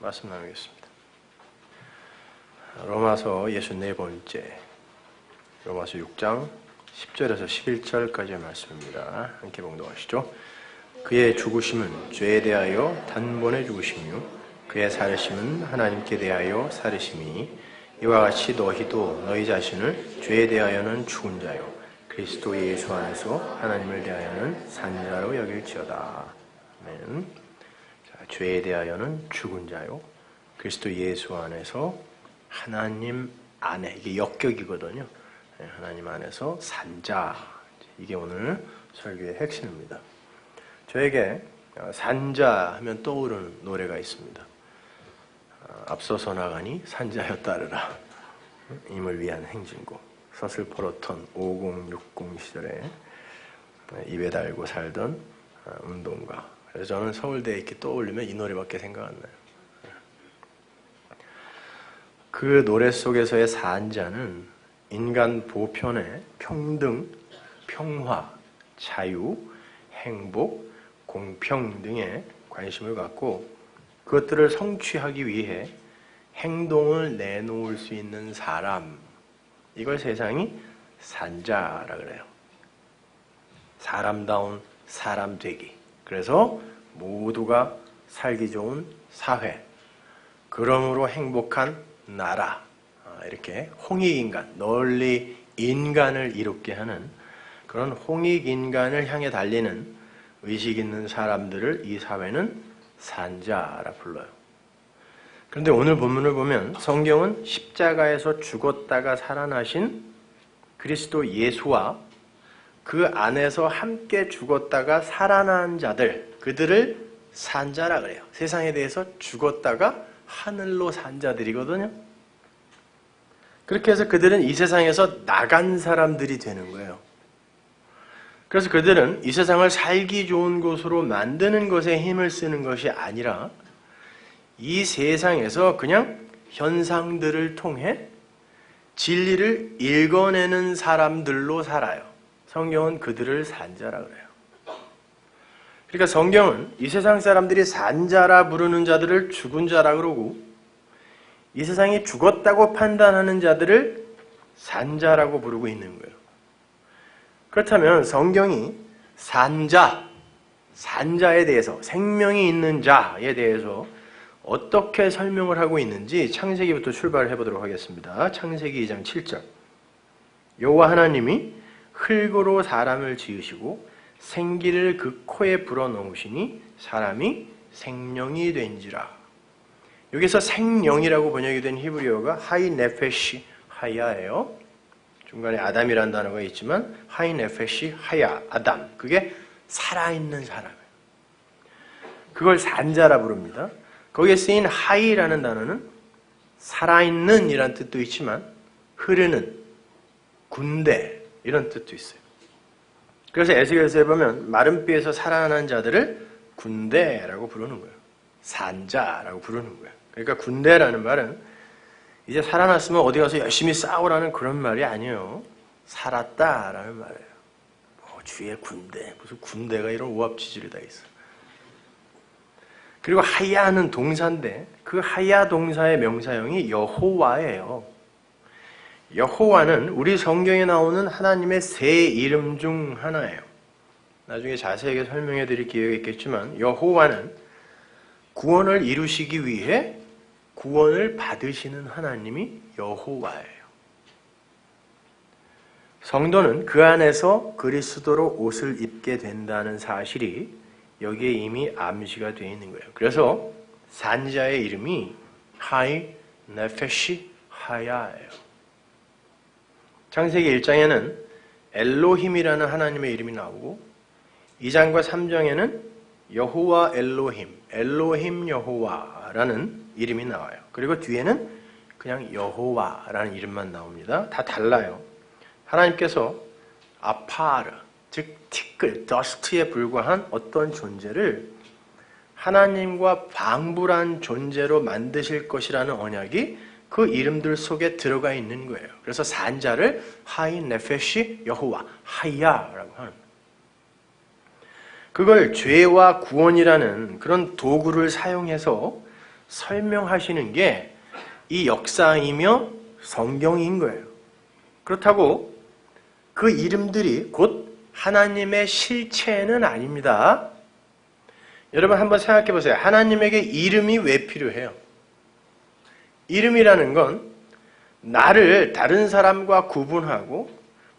말씀 나누겠습니다. 로마서 64번째, 로마서 6장 10절에서 11절까지의 말씀입니다. 함께 봉독하시죠. 그의 죽으심은 죄에 대하여 단번에 죽으심이요 그의 살으심은 하나님께 대하여 살으심이니 이와 같이 너희도 너희 자신을 죄에 대하여는 죽은 자요 그리스도 예수 안에서 하나님을 대하여는 산 자로 여길지어다. 아멘. 죄에 대하여는 죽은 자요 그리스도 예수 안에서 하나님 안에, 이게 역격이거든요. 하나님 안에서 산 자, 이게 오늘 설교의 핵심입니다. 저에게 산자 하면 떠오르는 노래가 있습니다. 앞서서 나가니 산자여 따르라, 임을 위한 행진곡. 서슬퍼렇던 5060 시절에 입에 달고 살던 운동가. 그래서 저는 서울대에 이렇게 떠올리면 이 노래밖에 생각 안 나요. 그 노래 속에서의 산자는 인간 보편의 평등, 평화, 자유, 행복, 공평 등에 관심을 갖고 그것들을 성취하기 위해 행동을 내놓을 수 있는 사람, 이걸 세상이 산자라 그래요. 사람다운 사람 되기. 그래서 모두가 살기 좋은 사회, 그러므로 행복한 나라, 이렇게 홍익인간, 널리 인간을 이롭게 하는 그런 홍익인간을 향해 달리는 의식 있는 사람들을 이 사회는 산자라 불러요. 그런데 오늘 본문을 보면 성경은 십자가에서 죽었다가 살아나신 그리스도 예수와 그 안에서 함께 죽었다가 살아난 자들, 그들을 산자라 그래요. 세상에 대해서 죽었다가 하늘로 산 자들이거든요. 그렇게 해서 그들은 이 세상에서 나간 사람들이 되는 거예요. 그래서 그들은 이 세상을 살기 좋은 곳으로 만드는 것에 힘을 쓰는 것이 아니라 이 세상에서 그냥 현상들을 통해 진리를 읽어내는 사람들로 살아요. 성경은 그들을 산자라 그래요. 그러니까 성경은 이 세상 사람들이 산자라 부르는 자들을 죽은 자라 그러고 이 세상이 죽었다고 판단하는 자들을 산자라고 부르고 있는 거예요. 그렇다면 성경이 산자에 대해서, 생명이 있는 자에 대해서 어떻게 설명을 하고 있는지 창세기부터 출발을 해보도록 하겠습니다. 창세기 2장 7절. 여호와 하나님이 흙으로 사람을 지으시고 생기를 그 코에 불어넣으시니 사람이 생명이 된지라. 여기서 생명이라고 번역이 된 히브리어가 하이 네페시 하야예요. 중간에 아담이라는 단어가 있지만 하이 네페시 하야, 아담. 그게 살아있는 사람이에요. 그걸 산자라 부릅니다. 거기에 쓰인 하이라는 단어는 살아있는 이란 뜻도 있지만 흐르는, 군대 이런 뜻도 있어요. 그래서 에스겔서에 보면 마른 뼈에서 살아난 자들을 군대라고 부르는 거예요. 산자라고 부르는 거예요. 그러니까 군대라는 말은 이제 살아났으면 어디 가서 열심히 싸우라는 그런 말이 아니에요. 살았다라는 말이에요. 주위에 군대, 무슨 군대가 이런 오합지졸이 다 있어. 그리고 하야는 동사인데 그 하야 동사의 명사형이 여호와예요. 여호와는 우리 성경에 나오는 하나님의 세 이름 중 하나예요. 나중에 자세하게 설명해 드릴 기회가 있겠지만 여호와는 구원을 이루시기 위해 구원을 받으시는 하나님이 여호와예요. 성도는 그 안에서 그리스도로 옷을 입게 된다는 사실이 여기에 이미 암시가 되어 있는 거예요. 그래서 산자의 이름이 하이 네페시 하야예요. 창세기 1장에는 엘로힘이라는 하나님의 이름이 나오고 2장과 3장에는 여호와 엘로힘, 엘로힘 여호와라는 이름이 나와요. 그리고 뒤에는 그냥 여호와라는 이름만 나옵니다. 다 달라요. 하나님께서 아파르, 즉 티끌, 더스트에 불과한 어떤 존재를 하나님과 방불한 존재로 만드실 것이라는 언약이 그 이름들 속에 들어가 있는 거예요. 그래서 산자를 하이 네페시 여호와, 하야라고 하는 거예요. 그걸 죄와 구원이라는 그런 도구를 사용해서 설명하시는 게 이 역사이며 성경인 거예요. 그렇다고 그 이름들이 곧 하나님의 실체는 아닙니다. 여러분 한번 생각해 보세요. 하나님에게 이름이 왜 필요해요? 이름이라는 건 나를 다른 사람과 구분하고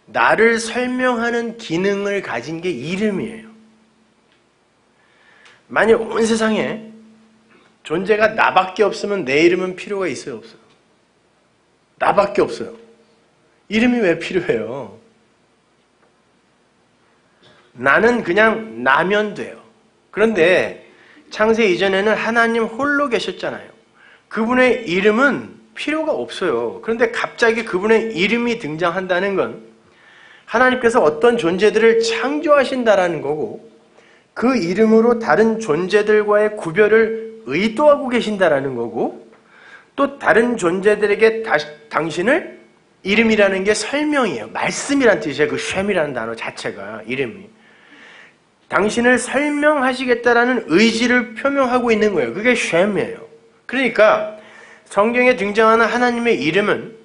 나를 설명하는 기능을 가진 게 이름이에요. 만약 온 세상에 존재가 나밖에 없으면 내 이름은 필요가 있어요, 없어요? 나밖에 없어요. 이름이 왜 필요해요? 나는 그냥 나면 돼요. 그런데 창세 이전에는 하나님 홀로 계셨잖아요. 그분의 이름은 필요가 없어요. 그런데 갑자기 그분의 이름이 등장한다는 건 하나님께서 어떤 존재들을 창조하신다라는 거고 그 이름으로 다른 존재들과의 구별을 의도하고 계신다라는 거고 또 다른 존재들에게 당신을 이름이라는 게 설명이에요. 말씀이란 뜻이에요. 그 쉔이라는 단어 자체가 이름이. 당신을 설명하시겠다라는 의지를 표명하고 있는 거예요. 그게 쉔이에요. 그러니까 성경에 등장하는 하나님의 이름은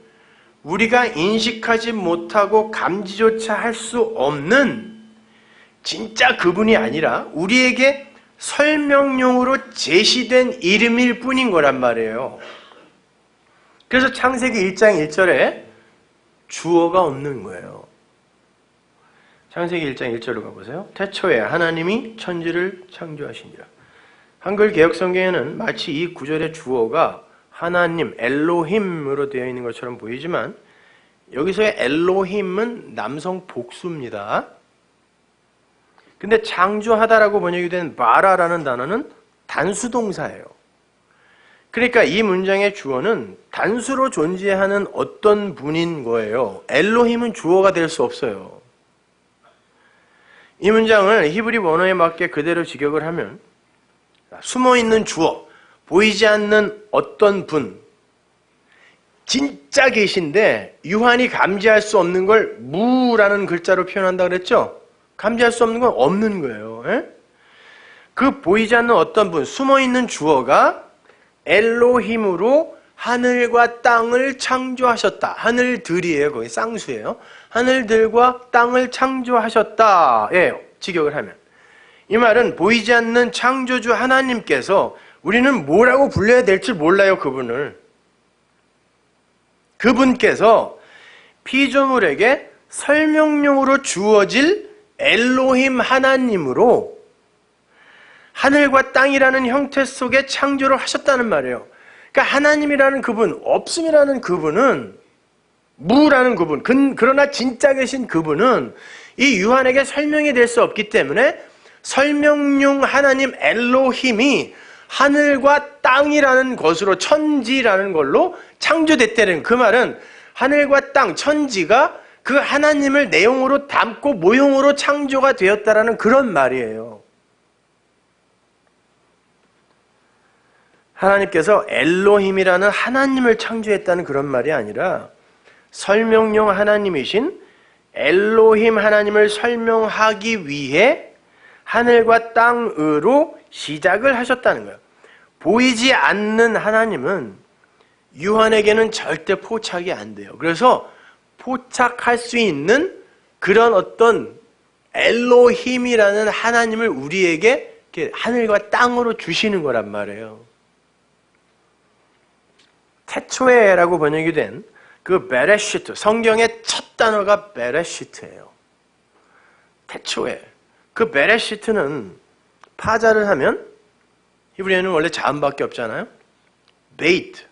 우리가 인식하지 못하고 감지조차 할 수 없는 진짜 그분이 아니라 우리에게 설명용으로 제시된 이름일 뿐인 거란 말이에요. 그래서 창세기 1장 1절에 주어가 없는 거예요. 창세기 1장 1절로 가보세요. 태초에 하나님이 천지를 창조하시니라. 한글 개역성경에는 마치 이 구절의 주어가 하나님, 엘로힘으로 되어 있는 것처럼 보이지만 여기서의 엘로힘은 남성 복수입니다. 근데 창조하다라고 번역이 된 바라라는 단어는 단수동사예요. 그러니까 이 문장의 주어는 단수로 존재하는 어떤 분인 거예요. 엘로힘은 주어가 될 수 없어요. 이 문장을 히브리 원어에 맞게 그대로 직역을 하면 숨어있는 주어, 보이지 않는 어떤 분, 진짜 계신데 유한히 감지할 수 없는 걸 무라는 글자로 표현한다 그랬죠? 감지할 수 없는 건 없는 거예요. 그 보이지 않는 어떤 분, 숨어있는 주어가 엘로힘으로 하늘과 땅을 창조하셨다. 하늘들이에요. 거기 쌍수예요. 하늘들과 땅을 창조하셨다. 예, 직역을 하면. 이 말은 보이지 않는 창조주 하나님께서 우리는 뭐라고 불러야 될지 몰라요, 그분을. 그분께서 피조물에게 설명용으로 주어질 엘로힘 하나님으로 하늘과 땅이라는 형태 속에 창조를 하셨다는 말이에요. 그러니까 하나님이라는 그분, 없음이라는 그분은 무라는 그분, 그러나 진짜 계신 그분은 이 유한에게 설명이 될 수 없기 때문에 설명용 하나님 엘로힘이 하늘과 땅이라는 것으로 천지라는 걸로 창조됐다는 그 말은 하늘과 땅, 천지가 그 하나님을 내용으로 담고 모형으로 창조가 되었다라는 그런 말이에요. 하나님께서 엘로힘이라는 하나님을 창조했다는 그런 말이 아니라 설명용 하나님이신 엘로힘 하나님을 설명하기 위해 하늘과 땅으로 시작을 하셨다는 거예요. 보이지 않는 하나님은 유한에게는 절대 포착이 안 돼요. 그래서 포착할 수 있는 그런 어떤 엘로힘이라는 하나님을 우리에게 이렇게 하늘과 땅으로 주시는 거란 말이에요. 태초에라고 번역이 된 그 베레시트, 성경의 첫 단어가 베레시트예요. 태초에. 그 베레시트는 파자를 하면 히브리어는 원래 자음밖에 없잖아요. 베이트,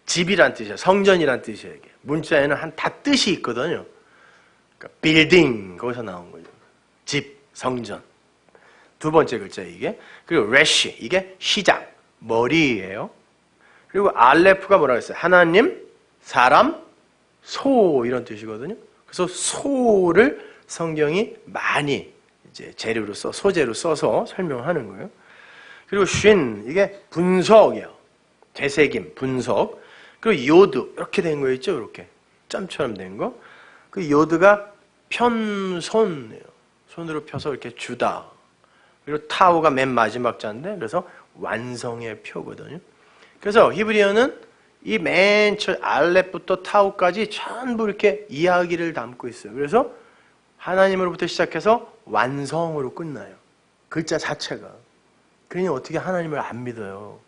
집이란 뜻이에요. 성전이란 뜻이에요. 이게. 문자에는 다 뜻이 있거든요. 그러니까 빌딩, 거기서 나온 거죠. 집, 성전. 두 번째 글자 이게. 그리고 레시, 이게 시작, 머리예요. 그리고 알레프가 뭐라고 했어요? 하나님, 사람, 소 이런 뜻이거든요. 그래서 소를 성경이 많이 이제 재료로 소재로 써서 설명하는 거예요. 그리고 쉰, 이게 분석이에요. 되새김, 분석. 그리고 요드, 이렇게 된 거 있죠? 이렇게. 점처럼 된 거. 그 요드가 편손이에요. 손으로 펴서 이렇게 주다. 그리고 타오가 맨 마지막 자인데 그래서 완성의 표거든요. 그래서 히브리어는 이 맨 알렙부터 타오까지 전부 이렇게 이야기를 담고 있어요. 그래서 하나님으로부터 시작해서 완성으로 끝나요. 글자 자체가. 그러니 어떻게 하나님을 안 믿어요?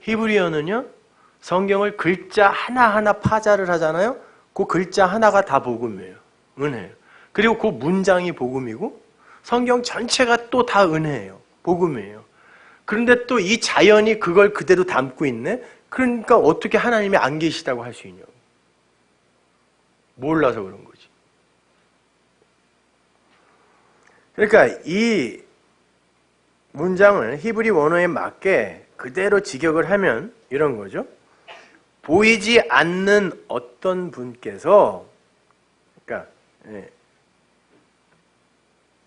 히브리어는요, 성경을 글자 하나하나 파자를 하잖아요. 그 글자 하나가 다 복음이에요. 은혜예요. 그리고 그 문장이 복음이고 성경 전체가 또 다 은혜예요. 복음이에요. 그런데 또 이 자연이 그걸 그대로 담고 있네? 그러니까 어떻게 하나님이 안 계시다고 할 수 있냐고. 몰라서 그런 거지. 그러니까 이 문장을 히브리 원어에 맞게 그대로 직역을 하면 이런 거죠. 보이지 않는 어떤 분께서, 그러니까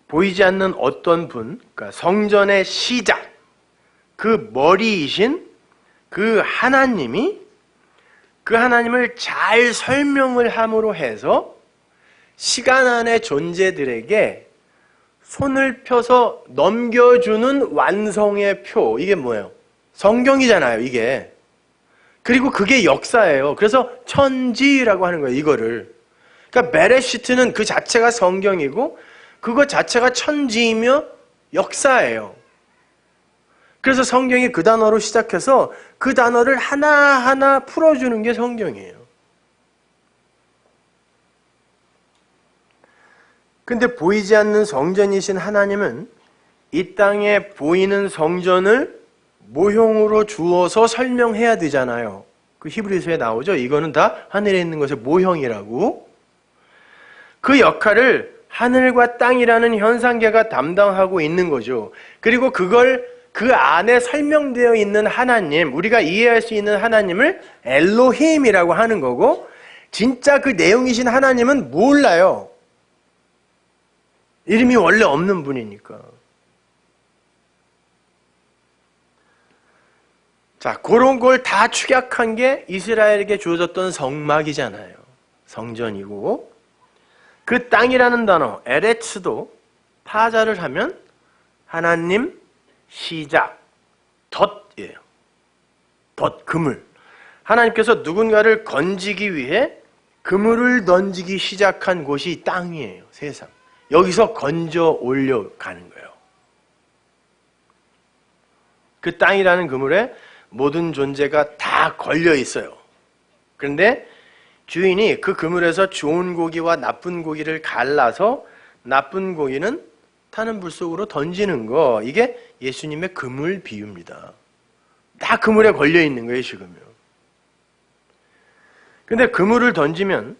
보이지 않는 어떤 분, 그러니까 성전의 시작, 그 머리이신 그 하나님이 그 하나님을 잘 설명을 함으로 해서 시간 안의 존재들에게 손을 펴서 넘겨주는 완성의 표. 이게 뭐예요? 성경이잖아요, 이게. 그리고 그게 역사예요. 그래서 천지라고 하는 거예요, 이거를. 그러니까 베레시트는 그 자체가 성경이고 그거 자체가 천지이며 역사예요. 그래서 성경이 그 단어로 시작해서 그 단어를 하나하나 풀어주는 게 성경이에요. 근데 보이지 않는 성전이신 하나님은 이 땅에 보이는 성전을 모형으로 주어서 설명해야 되잖아요. 그 히브리서에 나오죠. 이거는 다 하늘에 있는 것의 모형이라고. 그 역할을 하늘과 땅이라는 현상계가 담당하고 있는 거죠. 그리고 그걸 그 안에 설명되어 있는 하나님, 우리가 이해할 수 있는 하나님을 엘로힘이라고 하는 거고, 진짜 그 내용이신 하나님은 몰라요. 이름이 원래 없는 분이니까. 자, 그런 걸 다 축약한 게 이스라엘에게 주어졌던 성막이잖아요. 성전이고. 그 땅이라는 단어, 에레츠도 파자를 하면 하나님, 시작, 덫이에요. 덫, 그물. 하나님께서 누군가를 건지기 위해 그물을 던지기 시작한 곳이 땅이에요. 세상. 여기서 건져 올려가는 거예요. 그 땅이라는 그물에 모든 존재가 다 걸려 있어요. 그런데 주인이 그 그물에서 좋은 고기와 나쁜 고기를 갈라서 나쁜 고기는 타는 불 속으로 던지는 거, 이게 예수님의 그물 비유입니다. 다 그물에 걸려 있는 거예요, 지금요. 근데 그물을 던지면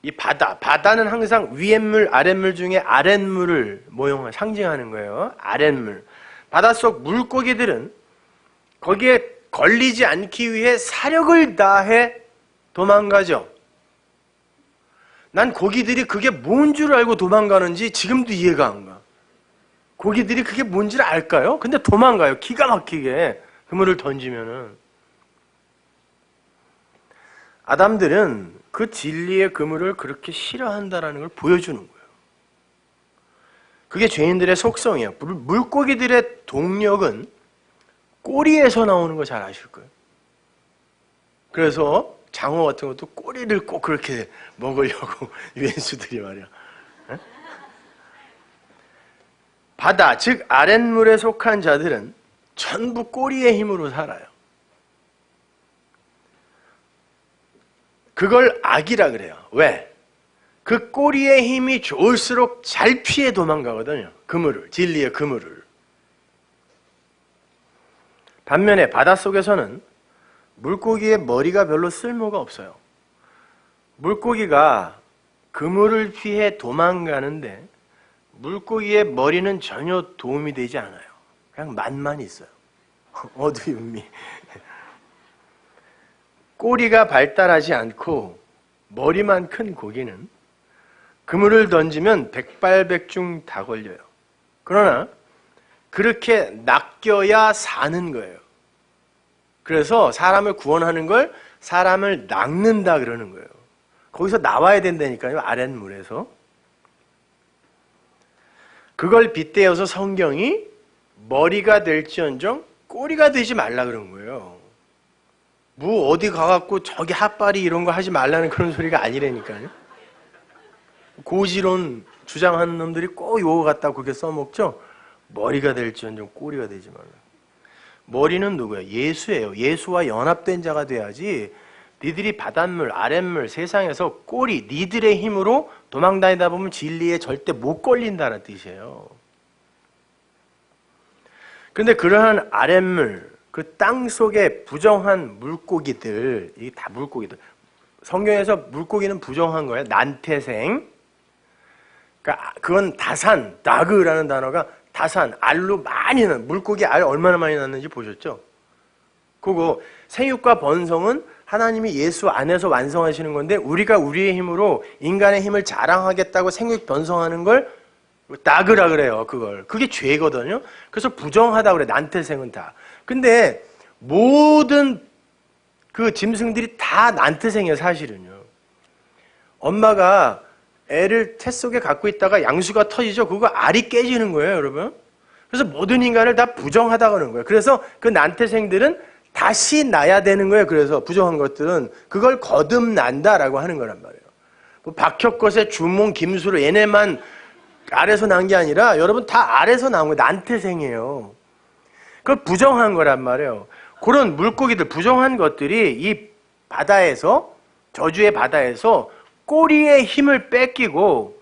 이 바다는 항상 위엔물, 아랫물 중에 아랫물을 상징하는 거예요. 아랫물. 바닷속 물고기들은 거기에 걸리지 않기 위해 사력을 다해 도망가죠. 난 고기들이 그게 뭔 줄 알고 도망가는지 지금도 이해가 안 가. 고기들이 그게 뭔지를 알까요? 근데 도망가요. 기가 막히게 그물을 던지면은. 아담들은 그 진리의 그물을 그렇게 싫어한다라는 걸 보여주는 거예요. 그게 죄인들의 속성이에요. 물고기들의 동력은 꼬리에서 나오는 거 잘 아실 거예요. 그래서 장어 같은 것도 꼬리를 꼭 그렇게 먹으려고 유엔수들이 말이야. 에? 바다, 즉 아랫물에 속한 자들은 전부 꼬리의 힘으로 살아요. 그걸 악이라 그래요. 왜? 그 꼬리의 힘이 좋을수록 잘 피해 도망가거든요. 그물을, 진리의 그물을. 반면에 바닷속에서는 물고기의 머리가 별로 쓸모가 없어요. 물고기가 그물을 피해 도망가는데 물고기의 머리는 전혀 도움이 되지 않아요. 그냥 맛만 있어요. 어두움이. 꼬리가 발달하지 않고 머리만 큰 고기는 그물을 던지면 백발백중 다 걸려요. 그러나 그렇게 낚여야 사는 거예요. 그래서 사람을 구원하는 걸 사람을 낚는다 그러는 거예요. 거기서 나와야 된다니까요. 아랫물에서. 그걸 빗대어서 성경이 머리가 될지언정 꼬리가 되지 말라 그런 거예요. 뭐 어디 가갖고 저기 핫바리 이런 거 하지 말라는 그런 소리가 아니라니까요. 고지론 주장하는 놈들이 꼭 요거 갖다 그렇게 써먹죠. 머리가 될지언정 꼬리가 되지 말라. 머리는 누구예요? 예수예요. 예수와 연합된 자가 돼야지 니들이 바닷물, 아랫물, 세상에서 꼬리, 니들의 힘으로 도망다니다 보면 진리에 절대 못 걸린다는 뜻이에요. 그런데 그러한 아랫물, 그 땅 속에 부정한 물고기들, 이게 다 물고기들. 성경에서 물고기는 부정한 거예요. 난태생. 그러니까 그건 다산, 다그라는 단어가 다산, 알로 많이 난, 물고기 알 얼마나 많이 났는지 보셨죠? 그거 생육과 번성은 하나님이 예수 안에서 완성하시는 건데 우리가 우리의 힘으로 인간의 힘을 자랑하겠다고 생육 번성하는 걸 다그라 그래요. 그게 죄거든요. 그래서 부정하다 그래. 난태생은 다. 근데 모든 그 짐승들이 다 난태생이에요. 사실은요. 엄마가 애를 태 속에 갖고 있다가 양수가 터지죠. 그거 알이 깨지는 거예요, 여러분. 그래서 모든 인간을 다 부정하다 그러는 거예요. 그래서 그 난태생들은 다시 나야 되는 거예요. 그래서 부정한 것들은 그걸 거듭난다라고 하는 거란 말이에요. 뭐 박혁것의 주몽, 김수로 얘네만 알에서 난 게 아니라 여러분 다 알에서 나온 거예요. 난태생이에요. 그걸 부정한 거란 말이에요. 그런 물고기들, 부정한 것들이 이 바다에서, 저주의 바다에서 꼬리의 힘을 뺏기고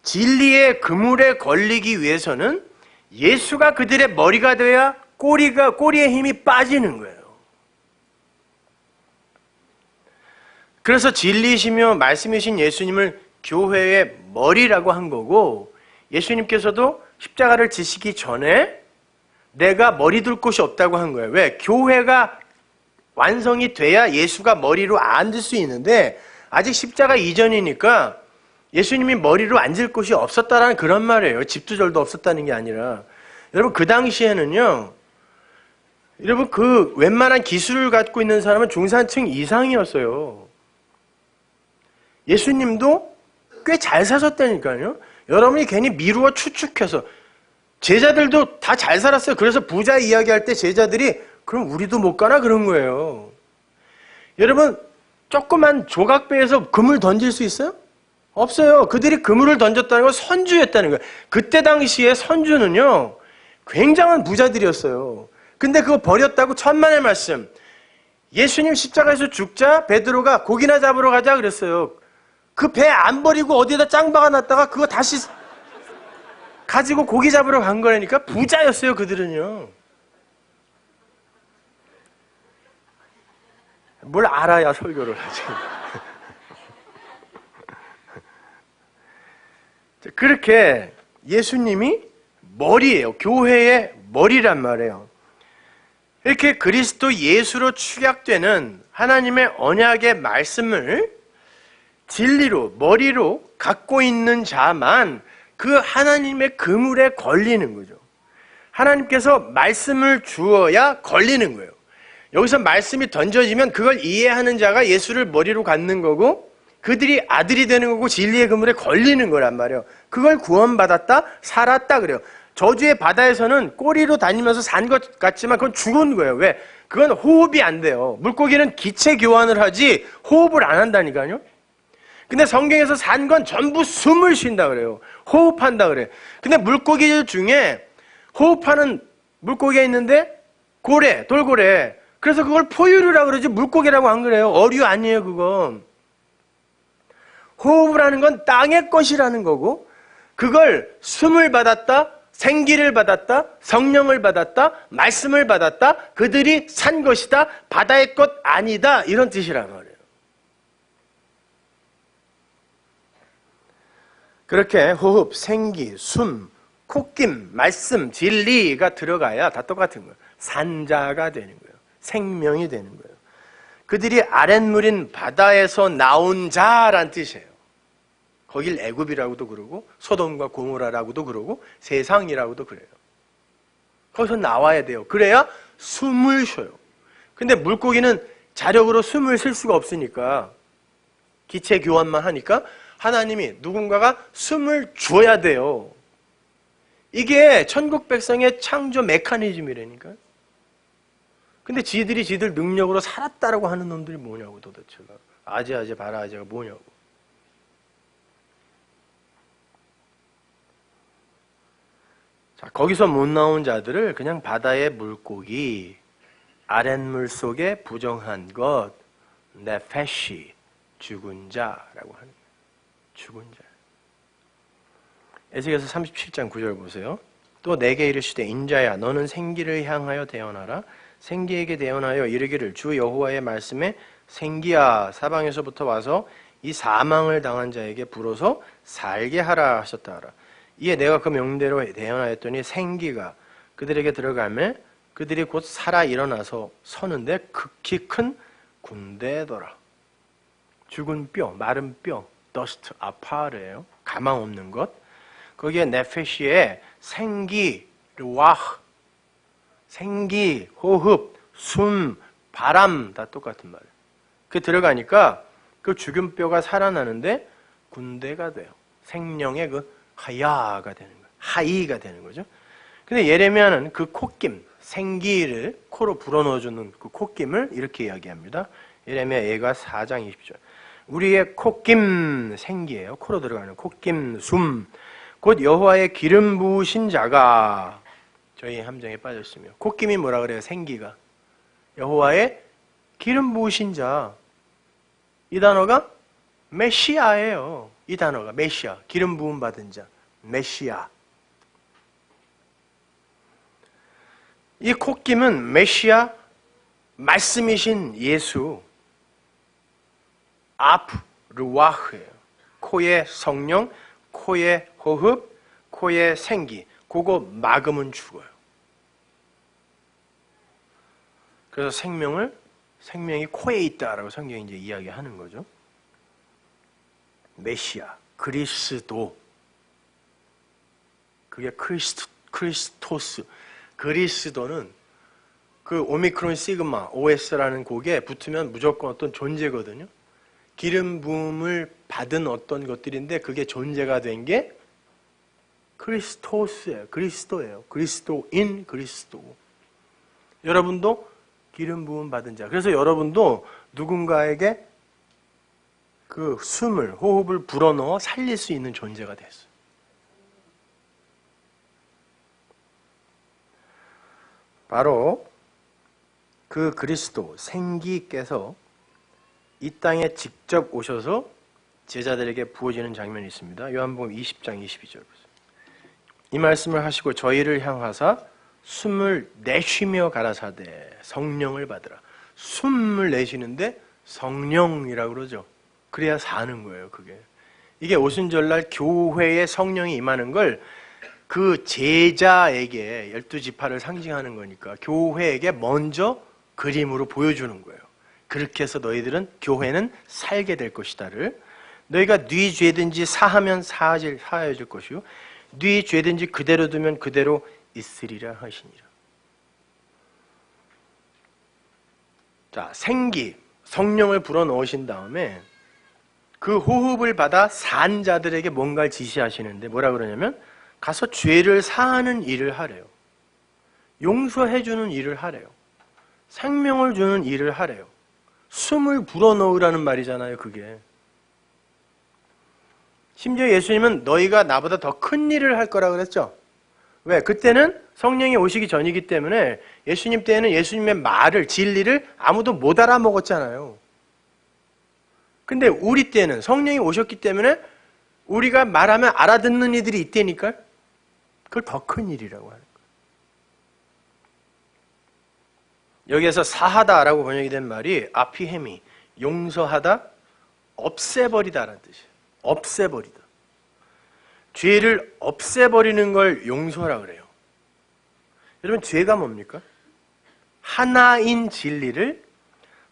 진리의 그물에 걸리기 위해서는 예수가 그들의 머리가 돼야 꼬리의 힘이 빠지는 거예요. 그래서 진리시며 말씀이신 예수님을 교회의 머리라고 한 거고, 예수님께서도 십자가를 지시기 전에 내가 머리 둘 곳이 없다고 한 거예요. 왜? 교회가 완성이 돼야 예수가 머리로 앉을 수 있는데 아직 십자가 이전이니까 예수님이 머리로 앉을 곳이 없었다라는 그런 말이에요. 집두절도 없었다는 게 아니라. 여러분 그 당시에는요, 여러분 그 웬만한 기술을 갖고 있는 사람은 중산층 이상이었어요. 예수님도 꽤 잘 사셨다니까요. 여러분이 괜히 미루어 추측해서, 제자들도 다 잘 살았어요. 그래서 부자 이야기할 때 제자들이 그럼 우리도 못 가나 그런 거예요. 여러분 조그만 조각배에서 그물 던질 수 있어요? 없어요. 그들이 그물을 던졌다는 건 선주였다는 거예요. 그때 당시에 선주는요 굉장한 부자들이었어요. 근데 그거 버렸다고 천만의 말씀. 예수님 십자가에서 죽자 베드로가 고기나 잡으러 가자 그랬어요. 그 배 안 버리고 어디에다 짱 박아놨다가 그거 다시 가지고 고기 잡으러 간 거라니까. 부자였어요 그들은요. 뭘 알아야 설교를 하지. 그렇게 예수님이 머리예요. 교회의 머리란 말이에요. 이렇게 그리스도 예수로 축약되는 하나님의 언약의 말씀을 진리로, 머리로 갖고 있는 자만 그 하나님의 그물에 걸리는 거죠. 하나님께서 말씀을 주어야 걸리는 거예요. 여기서 말씀이 던져지면 그걸 이해하는 자가 예수를 머리로 갖는 거고 그들이 아들이 되는 거고 진리의 그물에 걸리는 거란 말이에요. 그걸 구원받았다, 살았다 그래요. 저주의 바다에서는 꼬리로 다니면서 산 것 같지만 그건 죽은 거예요. 왜? 그건 호흡이 안 돼요. 물고기는 기체 교환을 하지 호흡을 안 한다니까요. 근데 성경에서 산 건 전부 숨을 쉰다 그래요. 호흡한다 그래요. 근데 물고기들 중에 호흡하는 물고기가 있는데 고래, 돌고래. 그래서 그걸 포유류라고 그러지 물고기라고 안 그래요. 어류 아니에요 그건. 호흡을 하는 건 땅의 것이라는 거고 그걸 숨을 받았다, 생기를 받았다, 성령을 받았다, 말씀을 받았다, 그들이 산 것이다, 바다의 것 아니다 이런 뜻이란 말이에요. 그렇게 호흡, 생기, 숨, 콧김, 말씀, 진리가 들어가야 다 똑같은 거예요. 산자가 되는 거예요. 생명이 되는 거예요. 그들이 아랫물인 바다에서 나온 자란 뜻이에요. 거길 애굽이라고도 그러고 소돔과 고모라라고도 그러고 세상이라고도 그래요. 거기서 나와야 돼요. 그래야 숨을 쉬어요. 근데 물고기는 자력으로 숨을 쉴 수가 없으니까 기체 교환만 하니까 하나님이 누군가가 숨을 줘야 돼요. 이게 천국 백성의 창조 메커니즘이라니까. 근데 지들 능력으로 살았다라고 하는 놈들이 뭐냐고 도대체가. 아재 바라아재가 뭐냐고. 자, 거기서 못 나온 자들을 그냥 바다의 물고기, 아랫물 속에 부정한 것, 네페시, 죽은 자라고 하는 거예요. 죽은 자. 에스겔서 37장 9절 보세요. 또 내게 이르시되 인자야 너는 생기를 향하여 대언하라. 생기에게 대언하여 이르기를 주 여호와의 말씀에 생기야 사방에서부터 와서 이 사망을 당한 자에게 불어서 살게 하라 하셨다 하라. 이에 내가 그 명대로 대언하였더니 생기가 그들에게 들어가매 그들이 곧 살아 일어나서 서는데 극히 큰 군대더라. 죽은 뼈, 마른 뼈, 더스트, 아파르예요. 가망 없는 것. 거기에 네페시에 생기, 르와흐, 생기, 호흡, 숨, 바람 다 똑같은 말이에요. 그 들어가니까 그 죽은 뼈가 살아나는데 군대가 돼요. 생명의 그 하야가 되는 거예요. 하이가 되는 거죠. 근데 예레미야는 그 콧김, 생기를 코로 불어넣어주는 그 콧김을 이렇게 이야기합니다. 예레미야 예가 4장 20절. 우리의 콧김 생기예요. 코로 들어가는 콧김 숨. 곧 여호와의 기름 부으신 자가 저희 함정에 빠졌으며. 콧김이 뭐라 그래요? 생기가. 여호와의 기름 부으신 자. 이 단어가 메시아예요. 이 단어가 메시아. 기름 부음 받은 자. 메시아. 이 콧김은 메시아, 말씀이신 예수, 아프, 르와흐예요. 코의 성령, 코의 호흡, 코의 생기. 그거 막으면 죽어요. 그래서 생명이 코에 있다라고 성경이 이제 이야기하는 거죠. 메시아, 그리스도. 그게 크리스토스. 그리스도는 그 오미크론 시그마, OS라는 곡에 붙으면 무조건 어떤 존재거든요. 기름 부음을 받은 어떤 것들인데 그게 존재가 된 게 크리스토스예요. 그리스도예요. 그리스도인 그리스도. 여러분도 기름 부음 받은 자. 그래서 여러분도 누군가에게 그 숨을, 호흡을 불어넣어 살릴 수 있는 존재가 됐어요. 바로 그 그리스도, 생기께서 이 땅에 직접 오셔서 제자들에게 부어지는 장면이 있습니다. 요한복음 20장 22절 보세요. 이 말씀을 하시고 저희를 향하사 숨을 내쉬며 가라사대 성령을 받으라. 숨을 내쉬는데 성령이라고 그러죠. 그래야 사는 거예요, 그게. 이게 오순절날 교회에 성령이 임하는 걸 그 제자에게 12지파를 상징하는 거니까 교회에게 먼저 그림으로 보여주는 거예요. 그렇게 해서 너희들은 교회는 살게 될 것이다를 너희가 네 죄든지 사하면 사하여질 것이요 네 죄든지 그대로 두면 그대로 있으리라 하시니라. 자, 생기, 성령을 불어넣으신 다음에 그 호흡을 받아 산 자들에게 뭔가를 지시하시는데 뭐라 그러냐면 가서 죄를 사하는 일을 하래요. 용서해주는 일을 하래요. 생명을 주는 일을 하래요. 숨을 불어넣으라는 말이잖아요, 그게. 심지어 예수님은 너희가 나보다 더 큰 일을 할 거라 그랬죠. 왜? 그때는 성령이 오시기 전이기 때문에 예수님 때에는 예수님의 말을, 진리를 아무도 못 알아먹었잖아요. 근데 우리 때는 성령이 오셨기 때문에 우리가 말하면 알아듣는 이들이 있다니까 그걸 더 큰 일이라고 하는 거예요. 여기에서 사하다라고 번역이 된 말이 아피헤미, 용서하다, 없애버리다라는 뜻이에요. 없애버리다. 죄를 없애버리는 걸 용서라 그래요. 여러분, 죄가 뭡니까? 하나인 진리를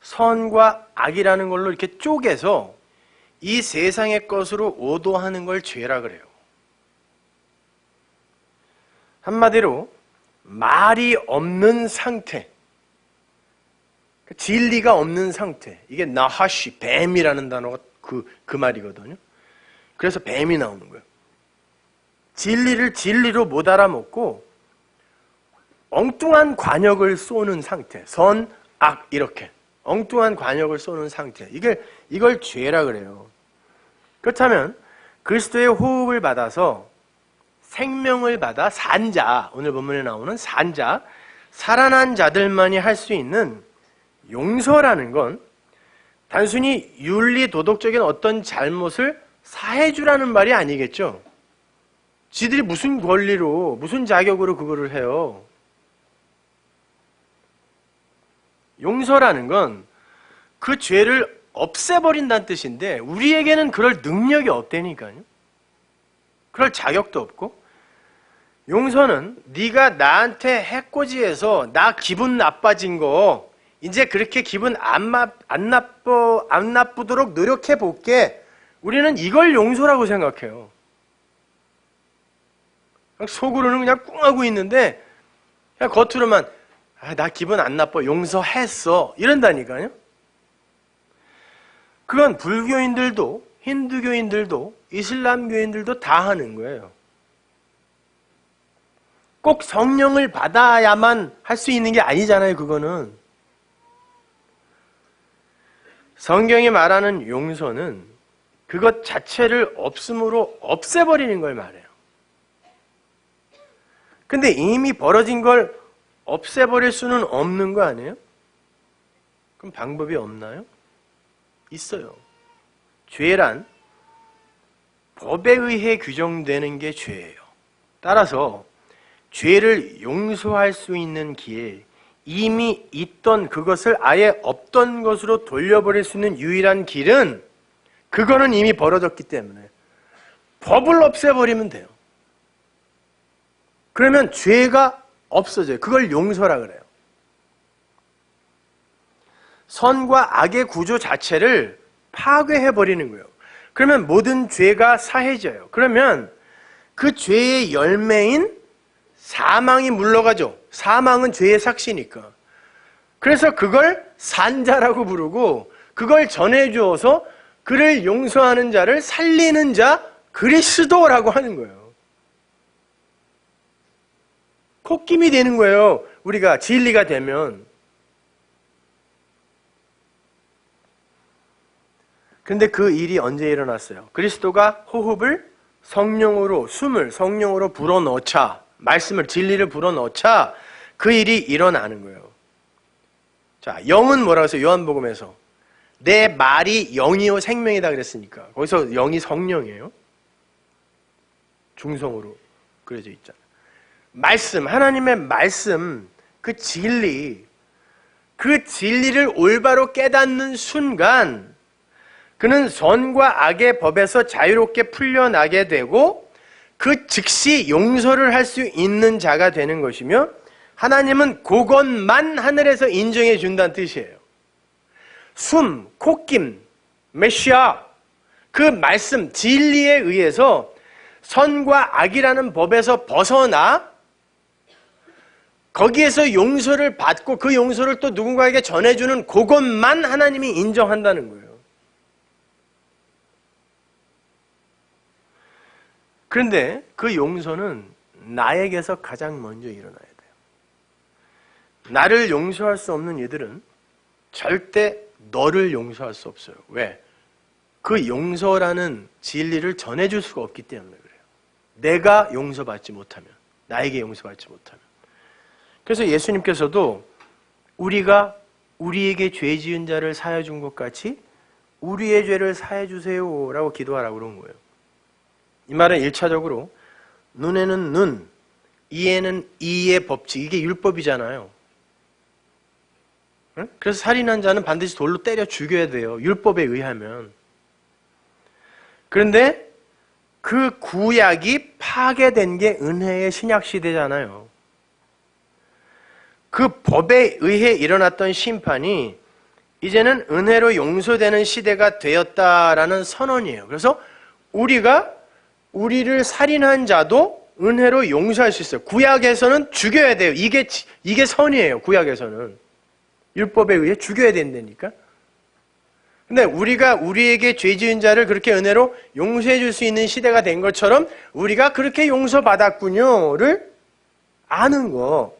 선과 악이라는 걸로 이렇게 쪼개서 이 세상의 것으로 오도하는 걸 죄라 그래요. 한마디로 말이 없는 상태, 진리가 없는 상태. 이게 나하시, 뱀이라는 단어가 그 말이거든요. 그래서 뱀이 나오는 거예요. 진리를 진리로 못 알아먹고 엉뚱한 관역을 쏘는 상태. 선, 악 이렇게 엉뚱한 관역을 쏘는 상태. 이걸 죄라 그래요. 그렇다면 그리스도의 호흡을 받아서 생명을 받아 산 자, 오늘 본문에 나오는 산 자, 살아난 자들만이 할 수 있는 용서라는 건 단순히 윤리 도덕적인 어떤 잘못을 사해주라는 말이 아니겠죠. 지들이 무슨 권리로, 무슨 자격으로 그거를 해요. 용서라는 건 그 죄를 없애버린다는 뜻인데 우리에게는 그럴 능력이 없다니까요. 그럴 자격도 없고. 용서는 네가 나한테 해코지해서 나 기분 나빠진 거 이제 그렇게 기분 안 나쁘도록 노력해 볼게. 우리는 이걸 용서라고 생각해요. 속으로는 그냥 꿍하고 있는데 그냥 겉으로만 나 기분 안 나빠 용서했어 이런다니까요. 그건 불교인들도 힌두교인들도 이슬람교인들도 다 하는 거예요. 꼭 성령을 받아야만 할 수 있는 게 아니잖아요. 그거는 성경이 말하는 용서는 그것 자체를 없음으로 없애버리는 걸 말해요. 근데 이미 벌어진 걸 없애버릴 수는 없는 거 아니에요? 그럼 방법이 없나요? 있어요. 죄란 법에 의해 규정되는 게 죄예요. 따라서 죄를 용서할 수 있는 길, 이미 있던 그것을 아예 없던 것으로 돌려버릴 수 있는 유일한 길은 그거는 이미 벌어졌기 때문에 법을 없애버리면 돼요. 그러면 죄가 없어져요. 그걸 용서라 그래요. 선과 악의 구조 자체를 파괴해버리는 거예요. 그러면 모든 죄가 사해져요. 그러면 그 죄의 열매인 사망이 물러가죠. 사망은 죄의 삭시니까. 그래서 그걸 산자라고 부르고 그걸 전해주어서 그를 용서하는 자를 살리는 자 그리스도라고 하는 거예요. 콧김이 되는 거예요. 우리가 진리가 되면. 근데 그 일이 언제 일어났어요? 그리스도가 호흡을 성령으로, 숨을 성령으로 불어넣자, 말씀을, 진리를 불어넣자 그 일이 일어나는 거예요. 자, 영은 뭐라고 했어요? 요한복음에서 내 말이 영이요 생명이다 그랬으니까 거기서 영이 성령이에요. 중성으로 그려져 있잖아요. 말씀, 하나님의 말씀, 그 진리, 그 진리를 올바로 깨닫는 순간 그는 선과 악의 법에서 자유롭게 풀려나게 되고 그 즉시 용서를 할 수 있는 자가 되는 것이며 하나님은 그것만 하늘에서 인정해 준다는 뜻이에요. 숨, 콧김, 메시아, 그 말씀, 진리에 의해서 선과 악이라는 법에서 벗어나 거기에서 용서를 받고 그 용서를 또 누군가에게 전해주는 그것만 하나님이 인정한다는 거예요. 그런데 그 용서는 나에게서 가장 먼저 일어나야 돼요. 나를 용서할 수 없는 이들은 절대 너를 용서할 수 없어요. 왜? 그 용서라는 진리를 전해줄 수가 없기 때문에 그래요. 내가 용서받지 못하면, 나에게 용서받지 못하면. 그래서 예수님께서도 우리가 우리에게 죄 지은 자를 사해 준 것 같이 우리의 죄를 사해 주세요 라고 기도하라고 그런 거예요. 이 말은 1차적으로 눈에는 눈, 이에는 이의 법칙, 이게 율법이잖아요. 그래서 살인한 자는 반드시 돌로 때려 죽여야 돼요. 율법에 의하면. 그런데 그 구약이 파괴된 게 은혜의 신약 시대잖아요. 그 법에 의해 일어났던 심판이 이제는 은혜로 용서되는 시대가 되었다라는 선언이에요. 그래서 우리가 우리를 살인한 자도 은혜로 용서할 수 있어요. 구약에서는 죽여야 돼요. 이게 선이에요. 구약에서는. 율법에 의해 죽여야 된다니까. 근데 우리가 우리에게 죄 지은 자를 그렇게 은혜로 용서해 줄 수 있는 시대가 된 것처럼 우리가 그렇게 용서받았군요를 아는 거.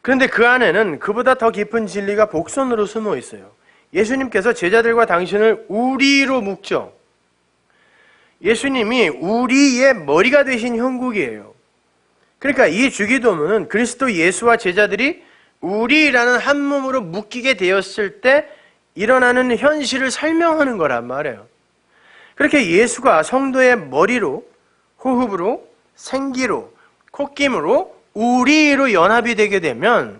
그런데 그 안에는 그보다 더 깊은 진리가 복선으로 숨어 있어요. 예수님께서 제자들과 당신을 우리로 묶죠. 예수님이 우리의 머리가 되신 형국이에요. 그러니까 이 주기도문은 그리스도 예수와 제자들이 우리라는 한 몸으로 묶이게 되었을 때 일어나는 현실을 설명하는 거란 말이에요. 그렇게 예수가 성도의 머리로, 호흡으로, 생기로, 콧김으로, 우리로 연합이 되게 되면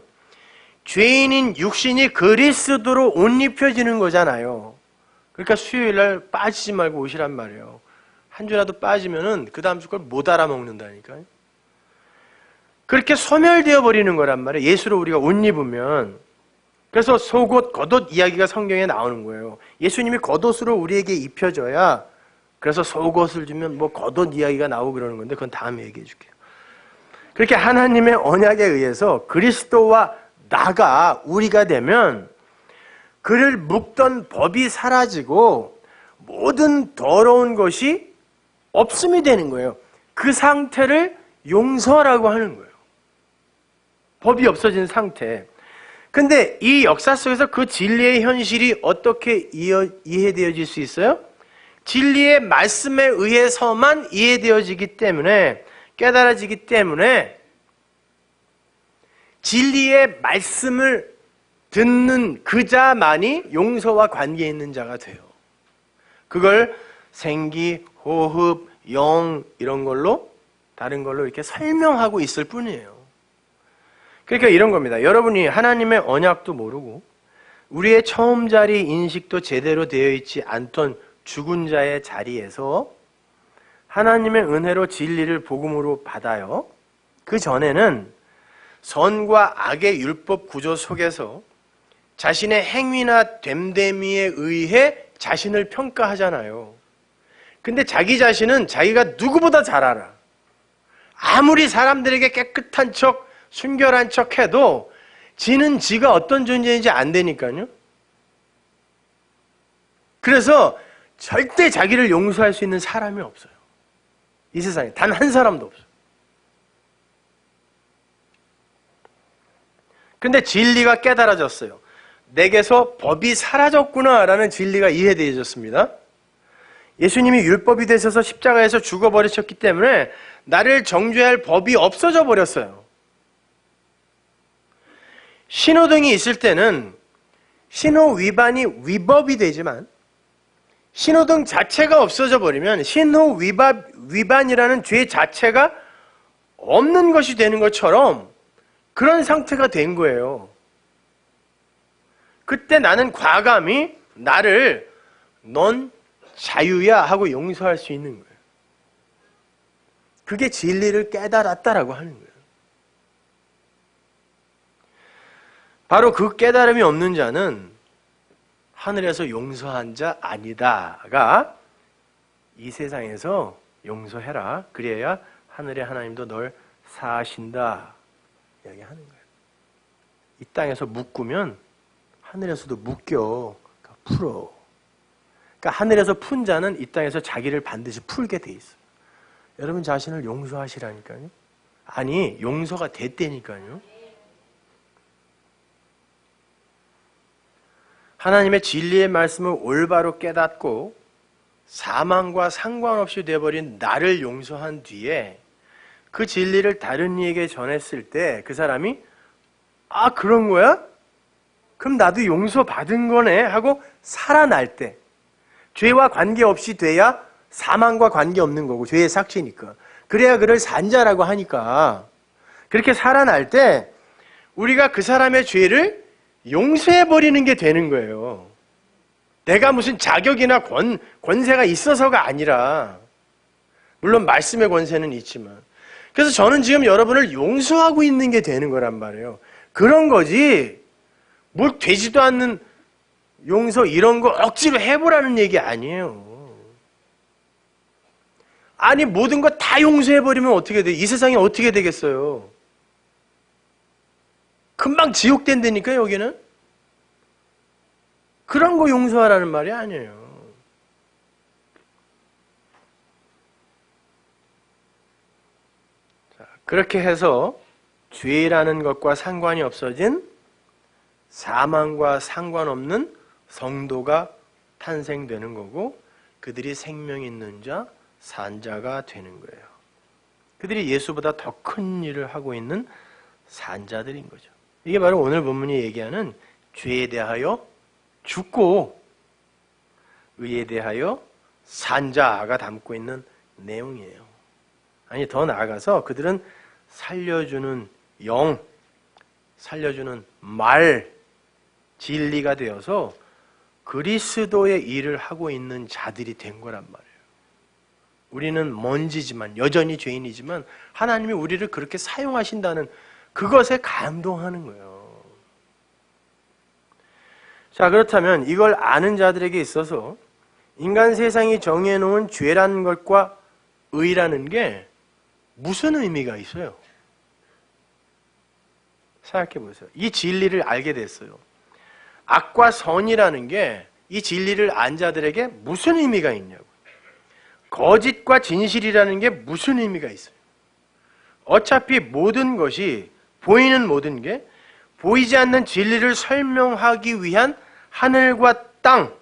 죄인인 육신이 그리스도로 옷 입혀지는 거잖아요. 그러니까 수요일날 빠지지 말고 오시란 말이에요. 한 주라도 빠지면은 그 다음 주 걸 못 알아먹는다니까요. 그렇게 소멸되어 버리는 거란 말이에요. 예수로 우리가 옷 입으면. 그래서 속옷, 겉옷 이야기가 성경에 나오는 거예요. 예수님이 겉옷으로 우리에게 입혀져야 그래서 속옷을 주면 뭐 겉옷 이야기가 나오고 그러는 건데 그건 다음에 얘기해 줄게요. 그렇게 하나님의 언약에 의해서 그리스도와 나가 우리가 되면 그를 묶던 법이 사라지고 모든 더러운 것이 없음이 되는 거예요. 그 상태를 용서라고 하는 거예요. 법이 없어진 상태. 근데 이 역사 속에서 그 진리의 현실이 어떻게 이해되어질 수 있어요? 진리의 말씀에 의해서만 이해되어지기 때문에, 깨달아지기 때문에 진리의 말씀을 듣는 그 자만이 용서와 관계 있는 자가 돼요. 그걸 생기, 호흡, 영 이런 걸로 다른 걸로 이렇게 설명하고 있을 뿐이에요. 그러니까 이런 겁니다. 여러분이 하나님의 언약도 모르고 우리의 처음 자리 인식도 제대로 되어 있지 않던 죽은 자의 자리에서 하나님의 은혜로 진리를 복음으로 받아요. 그 전에는 선과 악의 율법 구조 속에서 자신의 행위나 됨됨이에 의해 자신을 평가하잖아요. 근데 자기 자신은 자기가 누구보다 잘 알아. 아무리 사람들에게 깨끗한 척, 순결한 척 해도 지는 지가 어떤 존재인지 안 되니까요. 그래서 절대 자기를 용서할 수 있는 사람이 없어요. 이 세상에 단 한 사람도 없어요. 근데 진리가 깨달아졌어요. 내게서 법이 사라졌구나라는 진리가 이해되어졌습니다. 예수님이 율법이 되셔서 십자가에서 죽어버리셨기 때문에 나를 정죄할 법이 없어져 버렸어요. 신호등이 있을 때는 신호 위반이 위법이 되지만 신호등 자체가 없어져 버리면 신호 위반이라는 죄 자체가 없는 것이 되는 것처럼 그런 상태가 된 거예요. 그때 나는 과감히 나를 넌 자유야 하고 용서할 수 있는 거예요. 그게 진리를 깨달았다라고 하는 거예요. 바로 그 깨달음이 없는 자는 하늘에서 용서한 자 아니다가 이 세상에서 용서해라. 그래야 하늘의 하나님도 널 사하신다. 이야기하는 거예요. 이 땅에서 묶으면 하늘에서도 묶여. 그러니까 풀어. 그러니까 하늘에서 푼 자는 이 땅에서 자기를 반드시 풀게 돼 있어요. 여러분 자신을 용서하시라니까요. 아니 용서가 됐다니까요. 하나님의 진리의 말씀을 올바로 깨닫고 사망과 상관없이 되어버린 나를 용서한 뒤에 그 진리를 다른 이에게 전했을 때 그 사람이 아 그런 거야? 그럼 나도 용서받은 거네 하고 살아날 때 죄와 관계없이 돼야 사망과 관계없는 거고 죄의 삭제니까 그래야 그를 산자라고 하니까 그렇게 살아날 때 우리가 그 사람의 죄를 용서해버리는 게 되는 거예요. 내가 무슨 자격이나 권세가 있어서가 아니라 물론 말씀의 권세는 있지만 그래서 저는 지금 여러분을 용서하고 있는 게 되는 거란 말이에요. 그런 거지 뭘 되지도 않는 용서 이런 거 억지로 해보라는 얘기 아니에요. 아니 모든 거 다 용서해버리면 어떻게 돼? 이 세상이 어떻게 되겠어요? 금방 지옥 된다니까 여기는. 그런 거 용서하라는 말이 아니에요. 자, 그렇게 해서 죄라는 것과 상관이 없어진 사망과 상관없는 성도가 탄생되는 거고 그들이 생명 있는 자, 산자가 되는 거예요. 그들이 예수보다 더 큰 일을 하고 있는 산자들인 거죠. 이게 바로 오늘 본문이 얘기하는 죄에 대하여 죽고 의에 대하여 산자가 담고 있는 내용이에요. 아니, 더 나아가서 그들은 살려주는 영, 살려주는 말, 진리가 되어서 그리스도의 일을 하고 있는 자들이 된 거란 말이에요. 우리는 먼지지만, 여전히 죄인이지만 하나님이 우리를 그렇게 사용하신다는 그것에 감동하는 거예요. 자, 그렇다면 이걸 아는 자들에게 있어서 인간 세상이 정해놓은 죄라는 것과 의라는 게 무슨 의미가 있어요? 생각해 보세요. 이 진리를 알게 됐어요. 악과 선이라는 게 이 진리를 안 자들에게 무슨 의미가 있냐고. 거짓과 진실이라는 게 무슨 의미가 있어요? 어차피 모든 것이, 보이는 모든 게 보이지 않는 진리를 설명하기 위한 하늘과 땅,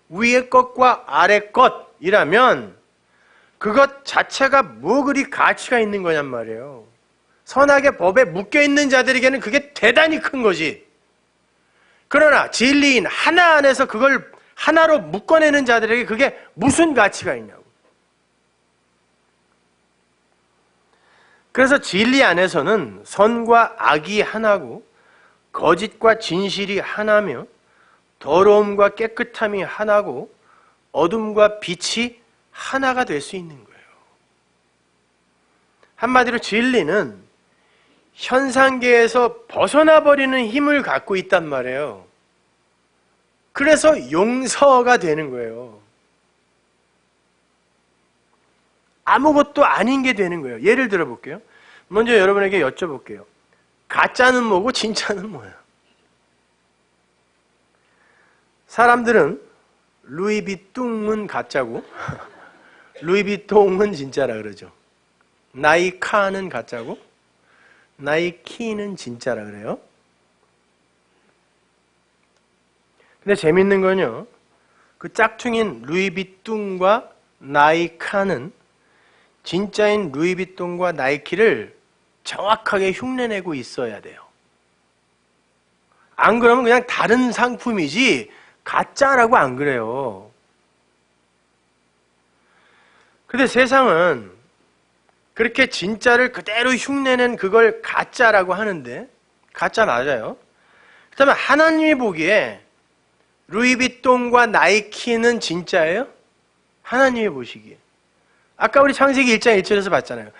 위의 것과 아래 것이라면 그것 자체가 뭐 그리 가치가 있는 거냔 말이에요. 선악의 법에 묶여있는 자들에게는 그게 대단히 큰 거지. 그러나 진리인 하나 안에서 그걸 하나로 묶어내는 자들에게 그게 무슨 가치가 있냐고. 그래서 진리 안에서는 선과 악이 하나고 거짓과 진실이 하나며 더러움과 깨끗함이 하나고 어둠과 빛이 하나가 될 수 있는 거예요. 한마디로 진리는 현상계에서 벗어나 버리는 힘을 갖고 있단 말이에요. 그래서 용서가 되는 거예요. 아무것도 아닌 게 되는 거예요. 예를 들어 볼게요. 먼저 여러분에게 여쭤볼게요. 가짜는 뭐고 진짜는 뭐예요? 사람들은 루이비통은 가짜고 루이비통은 진짜라 그러죠. 나이카는 가짜고 나이키는 진짜라 그래요. 근데 재밌는 건요, 그 짝퉁인 루이비통과 나이카는 진짜인 루이비통과 나이키를 정확하게 흉내내고 있어야 돼요. 안 그러면 그냥 다른 상품이지 가짜라고 안 그래요. 근데 세상은 그렇게 진짜를 그대로 흉내낸 그걸 가짜라고 하는데, 가짜 맞아요. 그렇다면 하나님이 보기에 루이비통과 나이키는 진짜예요? 하나님이 보시기에. 아까 우리 창세기 1장 1절에서 봤잖아요.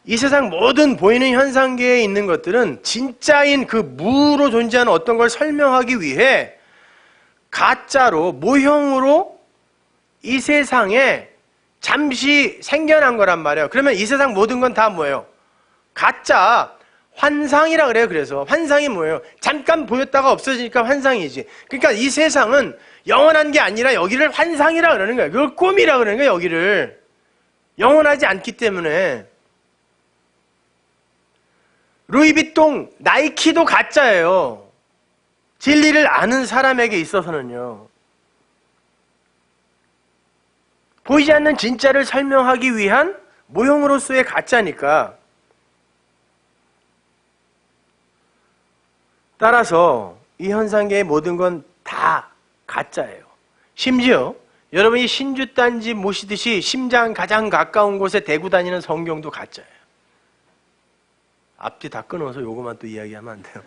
이 세상 모든 보이는 현상계에 있는 것들은 진짜인 그 무로 존재하는 어떤 걸 설명하기 위해 가짜로, 모형으로 이 세상에 잠시 생겨난 거란 말이에요. 그러면 이 세상 모든 건 다 뭐예요? 가짜, 환상이라 그래요. 그래서 환상이 뭐예요? 잠깐 보였다가 없어지니까 환상이지. 그러니까 이 세상은 영원한 게 아니라 여기를 환상이라 그러는 거예요. 그걸 꿈이라 그러는 거예요. 여기를 영원하지 않기 때문에. 루이비통, 나이키도 가짜예요. 진리를 아는 사람에게 있어서는요. 보이지 않는 진짜를 설명하기 위한 모형으로서의 가짜니까. 따라서 이 현상계의 모든 건 다 가짜예요. 심지어 여러분이 신주단지 모시듯이 심장 가장 가까운 곳에 대고 다니는 성경도 가짜예요. 앞뒤 다 끊어서 요거만 또 이야기하면 안 돼요.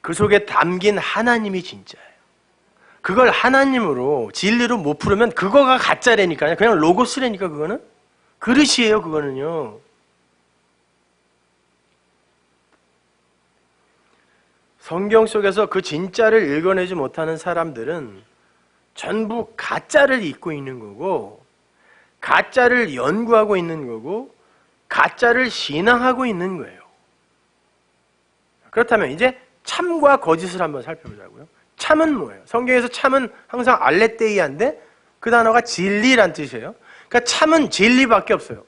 그 속에 담긴 하나님이 진짜예요. 그걸 하나님으로 진리로 못 풀으면 그거가 가짜라니까요. 그냥 로고스라니까. 그거는 그릇이에요. 그거는요. 성경 속에서 그 진짜를 읽어내지 못하는 사람들은 전부 가짜를 잊고 있는 거고, 가짜를 연구하고 있는 거고, 가짜를 신앙하고 있는 거예요. 그렇다면 이제 참과 거짓을 한번 살펴보자고요. 참은 뭐예요? 성경에서 참은 항상 알레테이아인데 그 단어가 진리란 뜻이에요. 그러니까 참은 진리밖에 없어요.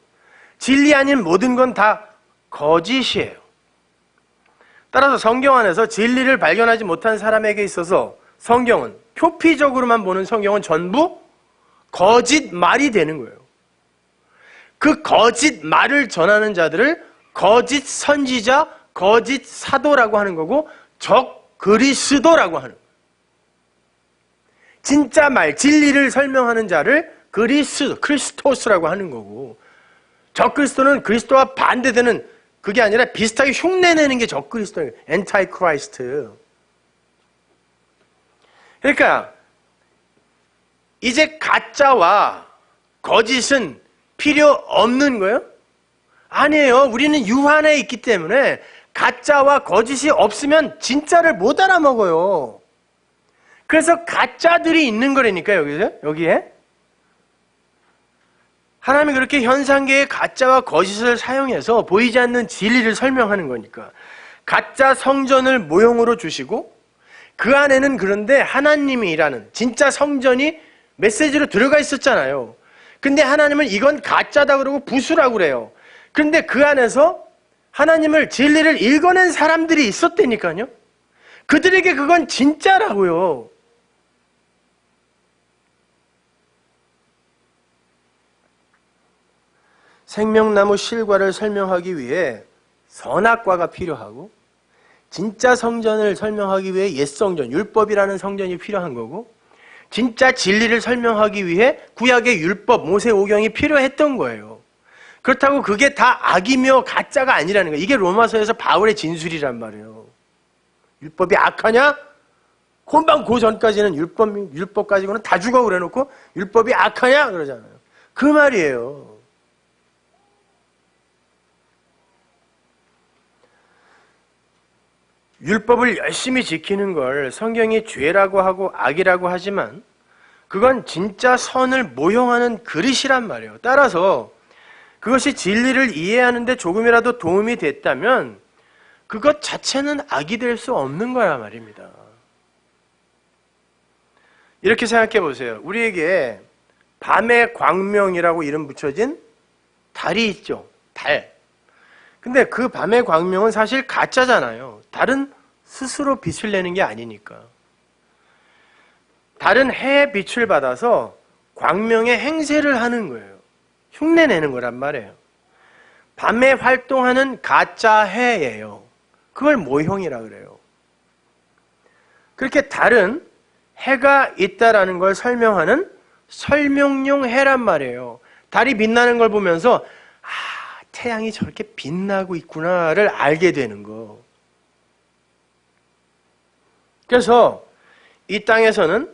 진리 아닌 모든 건 다 거짓이에요. 따라서 성경 안에서 진리를 발견하지 못한 사람에게 있어서 성경은 표피적으로만 보는 성경은 전부 거짓말이 되는 거예요. 그 거짓말을 전하는 자들을 거짓 선지자, 거짓 사도라고 하는 거고 적 그리스도라고 하는 거예요. 진짜 말, 진리를 설명하는 자를 크리스토스라고 하는 거고 적 그리스도는 그리스도와 반대되는 그게 아니라 비슷하게 흉내내는 게 적 그리스도예요. 엔타이 크라이스트. 그러니까 이제 가짜와 거짓은 필요 없는 거예요? 아니에요. 우리는 유 안에 있기 때문에 가짜와 거짓이 없으면 진짜를 못 알아먹어요. 그래서 가짜들이 있는 거라니까요. 여기에. 하나님이 그렇게 현상계의 가짜와 거짓을 사용해서 보이지 않는 진리를 설명하는 거니까. 가짜 성전을 모형으로 주시고 그 안에는 그런데 하나님이 일하는 진짜 성전이 메시지로 들어가 있었잖아요. 근데 하나님은 이건 가짜다 그러고 부수라고 그래요. 그런데 그 안에서 하나님을 진리를 읽어낸 사람들이 있었다니까요. 그들에게 그건 진짜라고요. 생명나무 실과를 설명하기 위해 선악과가 필요하고 진짜 성전을 설명하기 위해 옛성전, 율법이라는 성전이 필요한 거고 진짜 진리를 설명하기 위해 구약의 율법, 모세오경이 필요했던 거예요. 그렇다고 그게 다 악이며 가짜가 아니라는 거예요. 이게 로마서에서 바울의 진술이란 말이에요. 율법이 악하냐? 금방 그 전까지는 율법 가지고는 다 죽어 그래놓고 율법이 악하냐? 그러잖아요. 그 말이에요. 율법을 열심히 지키는 걸 성경이 죄라고 하고 악이라고 하지만 그건 진짜 선을 모형하는 그릇이란 말이에요. 따라서 그것이 진리를 이해하는 데 조금이라도 도움이 됐다면 그것 자체는 악이 될 수 없는 거란 말입니다. 이렇게 생각해 보세요. 우리에게 밤의 광명이라고 이름 붙여진 달이 있죠. 달. 근데 그 밤의 광명은 사실 가짜잖아요. 달은 스스로 빛을 내는 게 아니니까. 달은 해의 빛을 받아서 광명의 행세를 하는 거예요. 흉내내는 거란 말이에요. 밤에 활동하는 가짜 해예요. 그걸 모형이라 그래요. 그렇게 달은 해가 있다라는 걸 설명하는 설명용 해란 말이에요. 달이 빛나는 걸 보면서 태양이 저렇게 빛나고 있구나를 알게 되는 거. 그래서 이 땅에서는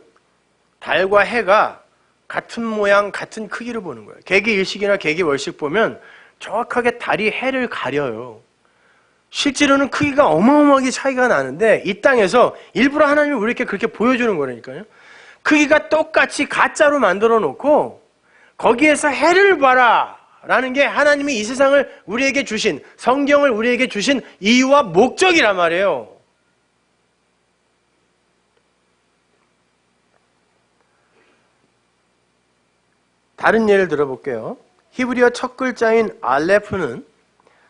달과 해가 같은 모양, 같은 크기로 보는 거예요. 개기일식이나 개기월식 보면 정확하게 달이 해를 가려요. 실제로는 크기가 어마어마하게 차이가 나는데 이 땅에서 일부러 하나님이 우리에게 그렇게 보여주는 거라니까요. 크기가 똑같이 가짜로 만들어 놓고 거기에서 해를 봐라 라는 게 하나님이 이 세상을 우리에게 주신, 성경을 우리에게 주신 이유와 목적이란 말이에요. 다른 예를 들어볼게요. 히브리어 첫 글자인 알레프는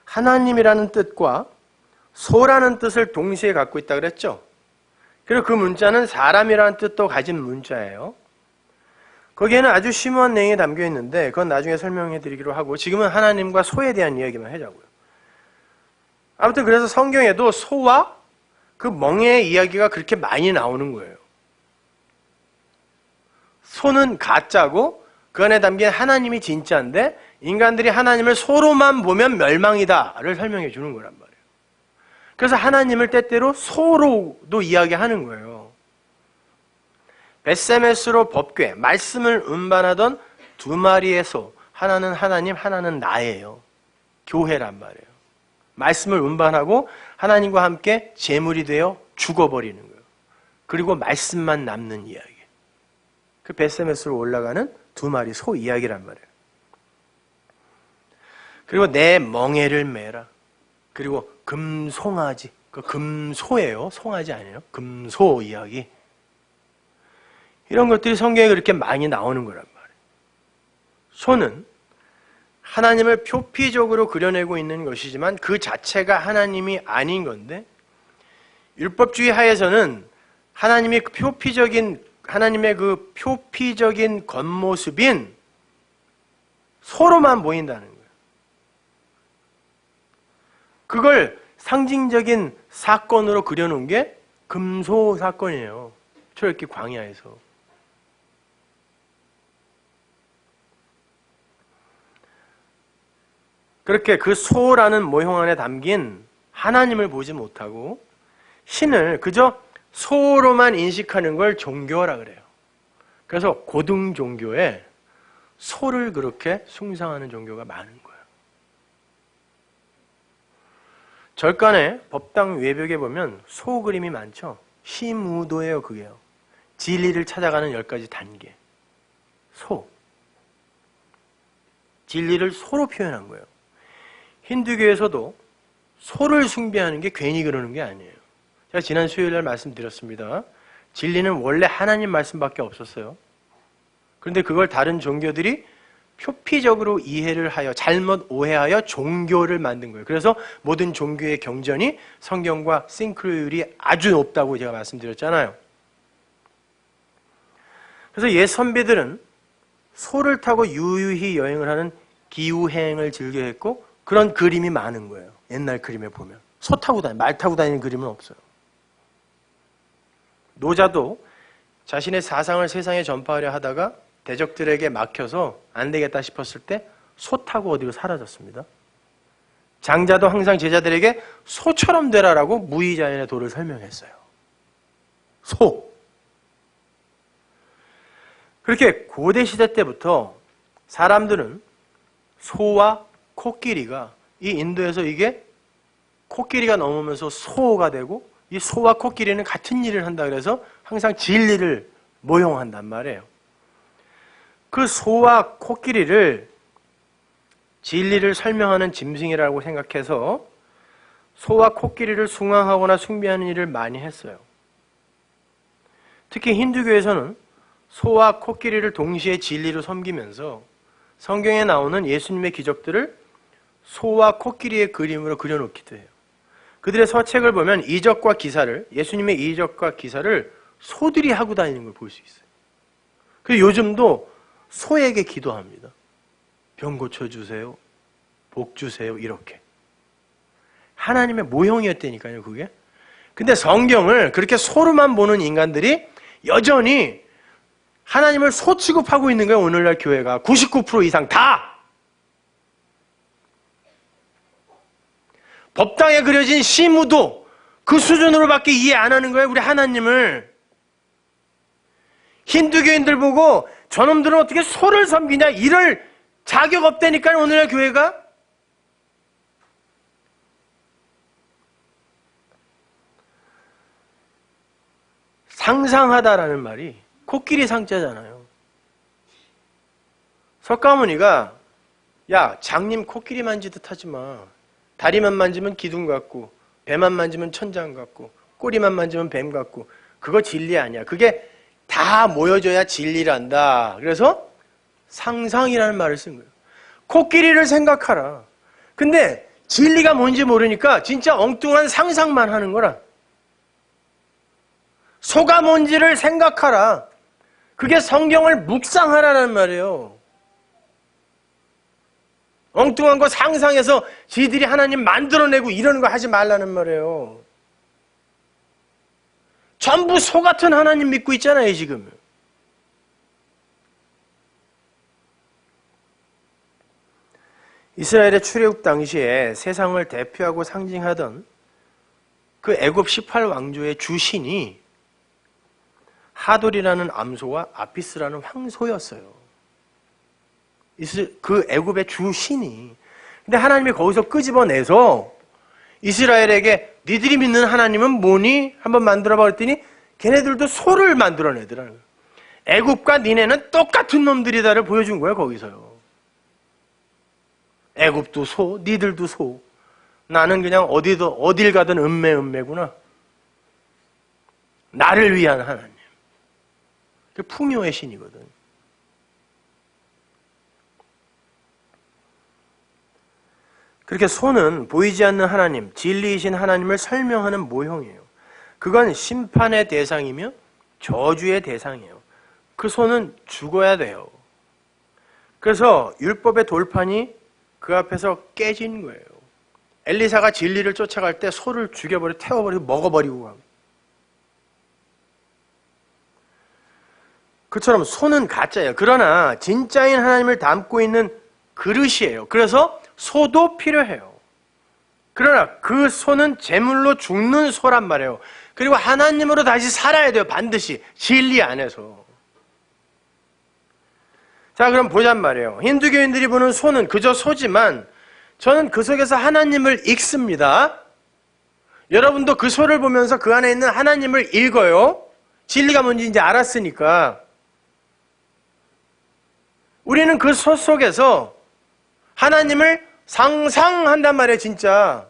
하나님이라는 뜻과 소라는 뜻을 동시에 갖고 있다고 그랬죠. 그리고 그 문자는 사람이라는 뜻도 가진 문자예요. 거기에는 아주 심오한 내용이 담겨 있는데 그건 나중에 설명해 드리기로 하고 지금은 하나님과 소에 대한 이야기만 하자고요. 아무튼 그래서 성경에도 소와 그 멍에의 이야기가 그렇게 많이 나오는 거예요. 소는 가짜고 그 안에 담긴 하나님이 진짜인데 인간들이 하나님을 소로만 보면 멸망이다를 설명해 주는 거란 말이에요. 그래서 하나님을 때때로 소로도 이야기하는 거예요. 벳세메스로 법궤, 말씀을 운반하던 두 마리의 소, 하나는 하나님, 하나는 나예요. 교회란 말이에요. 말씀을 운반하고 하나님과 함께 제물이 되어 죽어버리는 거예요. 그리고 말씀만 남는 이야기. 그 벳세메스로 올라가는 두 마리 소 이야기란 말이에요. 그리고 내 멍에를 매라. 그리고 금송아지, 그 금소예요. 송아지 아니에요. 금소 이야기. 이런 것들이 성경에 그렇게 많이 나오는 거란 말이에요. 소는 하나님을 표피적으로 그려내고 있는 것이지만 그 자체가 하나님이 아닌 건데, 율법주의 하에서는 하나님의 하나님의 그 표피적인 겉모습인 소로만 보인다는 거예요. 그걸 상징적인 사건으로 그려놓은 게 금소 사건이에요. 출애굽기 광야에서. 그렇게 그 소라는 모형 안에 담긴 하나님을 보지 못하고 신을 그저 소로만 인식하는 걸 종교라 그래요. 그래서 고등 종교에 소를 그렇게 숭상하는 종교가 많은 거예요. 절간에 법당 외벽에 보면 소 그림이 많죠. 시무도예요, 그게요. 진리를 찾아가는 10가지 단계. 소. 진리를 소로 표현한 거예요. 힌두교에서도 소를 숭배하는 게 괜히 그러는 게 아니에요. 제가 지난 수요일날 말씀드렸습니다. 진리는 원래 하나님 말씀밖에 없었어요. 그런데 그걸 다른 종교들이 표피적으로 이해를 하여 잘못 오해하여 종교를 만든 거예요. 그래서 모든 종교의 경전이 성경과 싱크로율이 아주 높다고 제가 말씀드렸잖아요. 그래서 옛 선비들은 소를 타고 유유히 여행을 하는 기우행을 즐겨했고 그런 그림이 많은 거예요. 옛날 그림에 보면. 소 타고 말 타고 다니는 그림은 없어요. 노자도 자신의 사상을 세상에 전파하려 하다가 대적들에게 막혀서 안 되겠다 싶었을 때 소 타고 어디로 사라졌습니다. 장자도 항상 제자들에게 소처럼 되라라고 무의자연의 도를 설명했어요. 소. 그렇게 고대 시대 때부터 사람들은 소와 코끼리가 이 인도에서 이게 코끼리가 넘으면서 소가 되고 이 소와 코끼리는 같은 일을 한다 그래서 항상 진리를 모형한단 말이에요. 그 소와 코끼리를 진리를 설명하는 짐승이라고 생각해서 소와 코끼리를 숭앙하거나 숭배하는 일을 많이 했어요. 특히 힌두교에서는 소와 코끼리를 동시에 진리로 섬기면서 성경에 나오는 예수님의 기적들을 소와 코끼리의 그림으로 그려놓기도 해요. 그들의 서책을 보면 이적과 기사를, 예수님의 이적과 기사를 소들이 하고 다니는 걸 볼 수 있어요. 그리고 요즘도 소에게 기도합니다. 병 고쳐주세요. 복 주세요. 이렇게. 하나님의 모형이었다니까요, 그게. 근데 성경을 그렇게 소로만 보는 인간들이 여전히 하나님을 소 취급하고 있는 거예요, 오늘날 교회가. 99% 이상 다! 법당에 그려진 시무도 그 수준으로밖에 이해 안 하는 거예요, 우리 하나님을. 힌두교인들 보고 저놈들은 어떻게 소를 섬기냐 이럴 자격 없다니까요, 오늘날 교회가. 상상하다라는 말이 코끼리 상자잖아요. 석가모니가 야, 장님 코끼리 만지듯 하지 마. 다리만 만지면 기둥 같고 배만 만지면 천장 같고 꼬리만 만지면 뱀 같고 그거 진리 아니야. 그게 다 모여져야 진리란다. 그래서 상상이라는 말을 쓴 거예요. 코끼리를 생각하라. 근데 진리가 뭔지 모르니까 진짜 엉뚱한 상상만 하는 거라. 소가 뭔지를 생각하라. 그게 성경을 묵상하라는 말이에요. 엉뚱한 거 상상해서 지들이 하나님 만들어내고 이러는 거 하지 말라는 말이에요. 전부 소 같은 하나님 믿고 있잖아요, 지금. 이스라엘의 출애굽 당시에 세상을 대표하고 상징하던 그 애굽 18왕조의 주신이 하돌이라는 암소와 아피스라는 황소였어요. 그 애굽의 주신이. 근데 하나님이 거기서 끄집어내서 이스라엘에게 니들이 믿는 하나님은 뭐니? 한번 만들어봐 그랬더니 걔네들도 소를 만들어내더라는 거예요. 애굽과 니네는 똑같은 놈들이다를 보여준 거예요, 거기서요. 애굽도 소, 니들도 소. 나는 그냥 어딜 가든 음매구나. 나를 위한 하나님. 그 풍요의 신이거든. 그렇게 소는 보이지 않는 하나님, 진리이신 하나님을 설명하는 모형이에요. 그건 심판의 대상이며 저주의 대상이에요. 그 소는 죽어야 돼요. 그래서 율법의 돌판이 그 앞에서 깨진 거예요. 엘리사가 진리를 쫓아갈 때 소를 죽여버리고 태워버리고 먹어버리고 가고. 그처럼 소는 가짜예요. 그러나 진짜인 하나님을 담고 있는 그릇이에요. 그래서 소도 필요해요. 그러나 그 소는 제물로 죽는 소란 말이에요. 그리고 하나님으로 다시 살아야 돼요. 반드시 진리 안에서. 자, 그럼 보잔 말이에요. 힌두교인들이 보는 소는 그저 소지만 저는 그 속에서 하나님을 읽습니다. 여러분도 그 소를 보면서 그 안에 있는 하나님을 읽어요. 진리가 뭔지 이제 알았으니까. 우리는 그 소 속에서 하나님을 상상한단 말이에요, 진짜.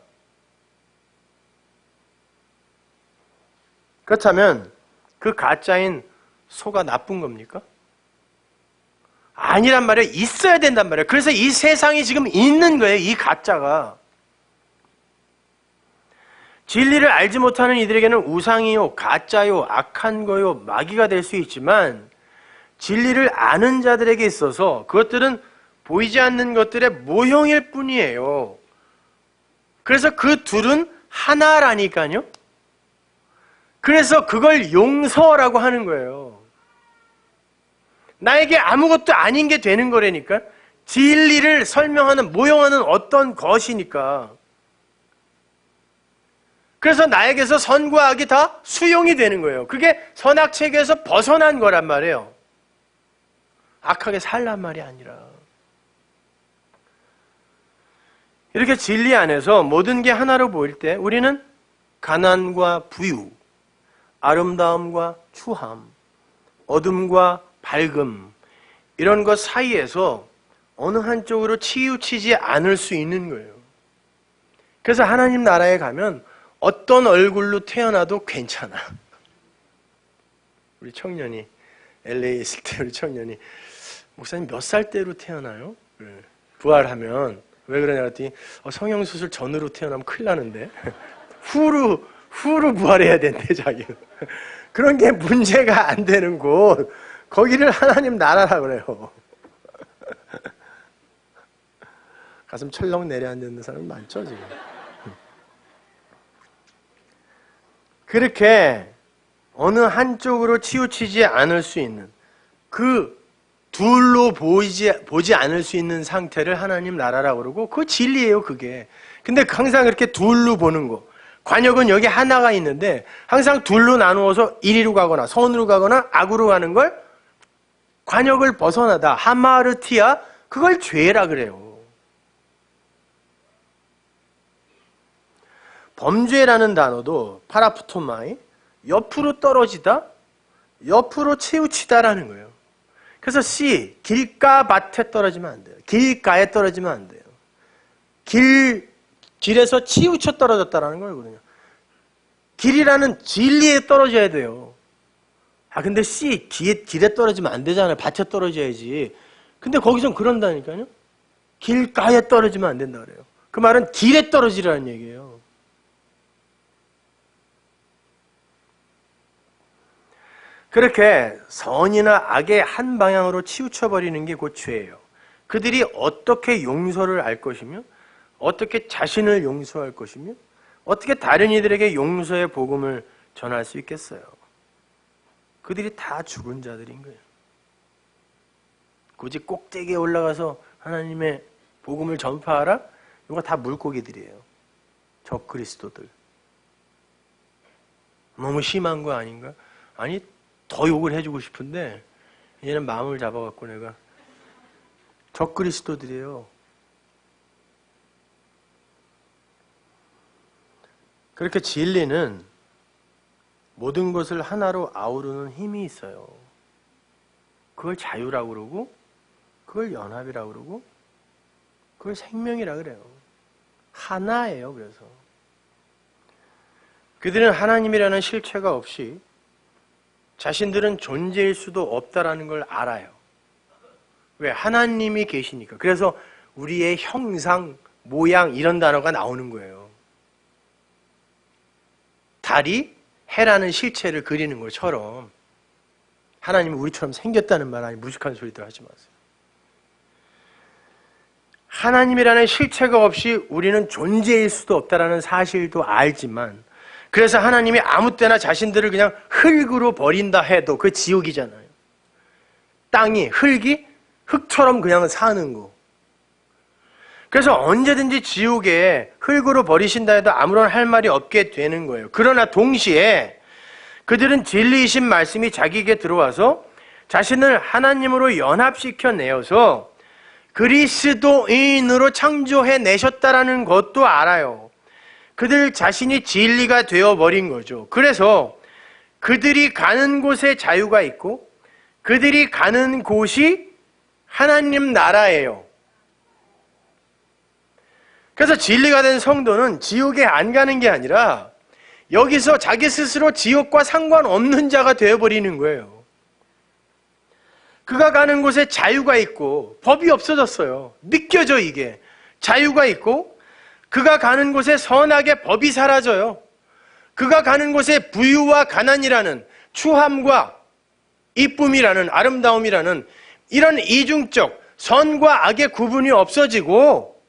그렇다면 그 가짜인 소가 나쁜 겁니까? 아니란 말이에요. 있어야 된단 말이에요. 그래서 이 세상이 지금 있는 거예요, 이 가짜가. 진리를 알지 못하는 이들에게는 우상이요, 가짜요, 악한 거요, 마귀가 될 수 있지만 진리를 아는 자들에게 있어서 그것들은 보이지 않는 것들의 모형일 뿐이에요. 그래서 그 둘은 하나라니까요. 그래서 그걸 용서라고 하는 거예요. 나에게 아무것도 아닌 게 되는 거라니까. 진리를 설명하는, 모형하는 어떤 것이니까. 그래서 나에게서 선과 악이 다 수용이 되는 거예요. 그게 선악체계에서 벗어난 거란 말이에요. 악하게 살란 말이 아니라. 이렇게 진리 안에서 모든 게 하나로 보일 때 우리는 가난과 부유, 아름다움과 추함, 어둠과 밝음, 이런 것 사이에서 어느 한쪽으로 치우치지 않을 수 있는 거예요. 그래서 하나님 나라에 가면 어떤 얼굴로 태어나도 괜찮아. 우리 청년이 LA에 있을 때 우리 청년이 목사님 몇 살 때로 태어나요? 부활하면 왜 그러냐 그랬더니 성형수술 전으로 태어나면 큰일 나는데 후로 부활해야 된대 자기는. 그런 게 문제가 안 되는 곳, 거기를 하나님 나라라 그래요. 가슴 철렁 내려앉는 사람 많죠 지금. 그렇게 어느 한쪽으로 치우치지 않을 수 있는 그 둘로 보지 않을 수 있는 상태를 하나님 나라라고 그러고 그 진리예요 그게. 근데 항상 그렇게 둘로 보는 거, 관역은 여기 하나가 있는데 항상 둘로 나누어서 이리로 가거나 선으로 가거나 악으로 가는 걸 관역을 벗어나다 하마르티아, 그걸 죄라 그래요. 범죄라는 단어도 파라푸토마이, 옆으로 떨어지다, 옆으로 치우치다라는 거예요. 그래서 C, 길가 밭에 떨어지면 안 돼요. 길가에 떨어지면 안 돼요. 길에서 치우쳐 떨어졌다라는 거거든요. 길이라는 진리에 떨어져야 돼요. 근데 C, 길에 떨어지면 안 되잖아요. 밭에 떨어져야지. 근데 거기선 그런다니까요. 길가에 떨어지면 안 된다 그래요. 그 말은 길에 떨어지라는 얘기예요. 그렇게 선이나 악의 한 방향으로 치우쳐버리는 게 곧 죄예요. 그들이 어떻게 용서를 알 것이며 어떻게 자신을 용서할 것이며 어떻게 다른 이들에게 용서의 복음을 전할 수 있겠어요. 그들이 다 죽은 자들인 거예요. 굳이 꼭대기에 올라가서 하나님의 복음을 전파하라? 이거 다 물고기들이에요. 적그리스도들. 너무 심한 거 아닌가? 아니, 더 욕을 해주고 싶은데 얘는 마음을 잡아갖고 내가 적그리스도들이에요. 그렇게 진리는 모든 것을 하나로 아우르는 힘이 있어요. 그걸 자유라고 그러고 그걸 연합이라고 그러고 그걸 생명이라고 그래요. 하나예요. 그래서 그들은 하나님이라는 실체가 없이 자신들은 존재일 수도 없다라는 걸 알아요. 왜? 하나님이 계시니까. 그래서 우리의 형상, 모양 이런 단어가 나오는 거예요. 달이 해라는 실체를 그리는 것처럼 하나님은 우리처럼 생겼다는 말 아니 무식한 소리들 하지 마세요. 하나님이라는 실체가 없이 우리는 존재일 수도 없다라는 사실도 알지만 그래서 하나님이 아무 때나 자신들을 그냥 흙으로 버린다 해도 그 지옥이잖아요. 땅이, 흙이 흙처럼 그냥 사는 거. 그래서 언제든지 지옥에 흙으로 버리신다 해도 아무런 할 말이 없게 되는 거예요. 그러나 동시에 그들은 진리이신 말씀이 자기에게 들어와서 자신을 하나님으로 연합시켜 내어서 그리스도인으로 창조해 내셨다라는 것도 알아요. 그들 자신이 진리가 되어버린 거죠. 그래서 그들이 가는 곳에 자유가 있고 그들이 가는 곳이 하나님 나라예요. 그래서 진리가 된 성도는 지옥에 안 가는 게 아니라 여기서 자기 스스로 지옥과 상관없는 자가 되어버리는 거예요. 그가 가는 곳에 자유가 있고 법이 없어졌어요. 믿겨져 이게. 자유가 있고 그가 가는 곳에 선악의 법이 사라져요. 그가 가는 곳에 부유와 가난이라는 추함과 이쁨이라는 아름다움이라는 이런 이중적 선과 악의 구분이 없어지고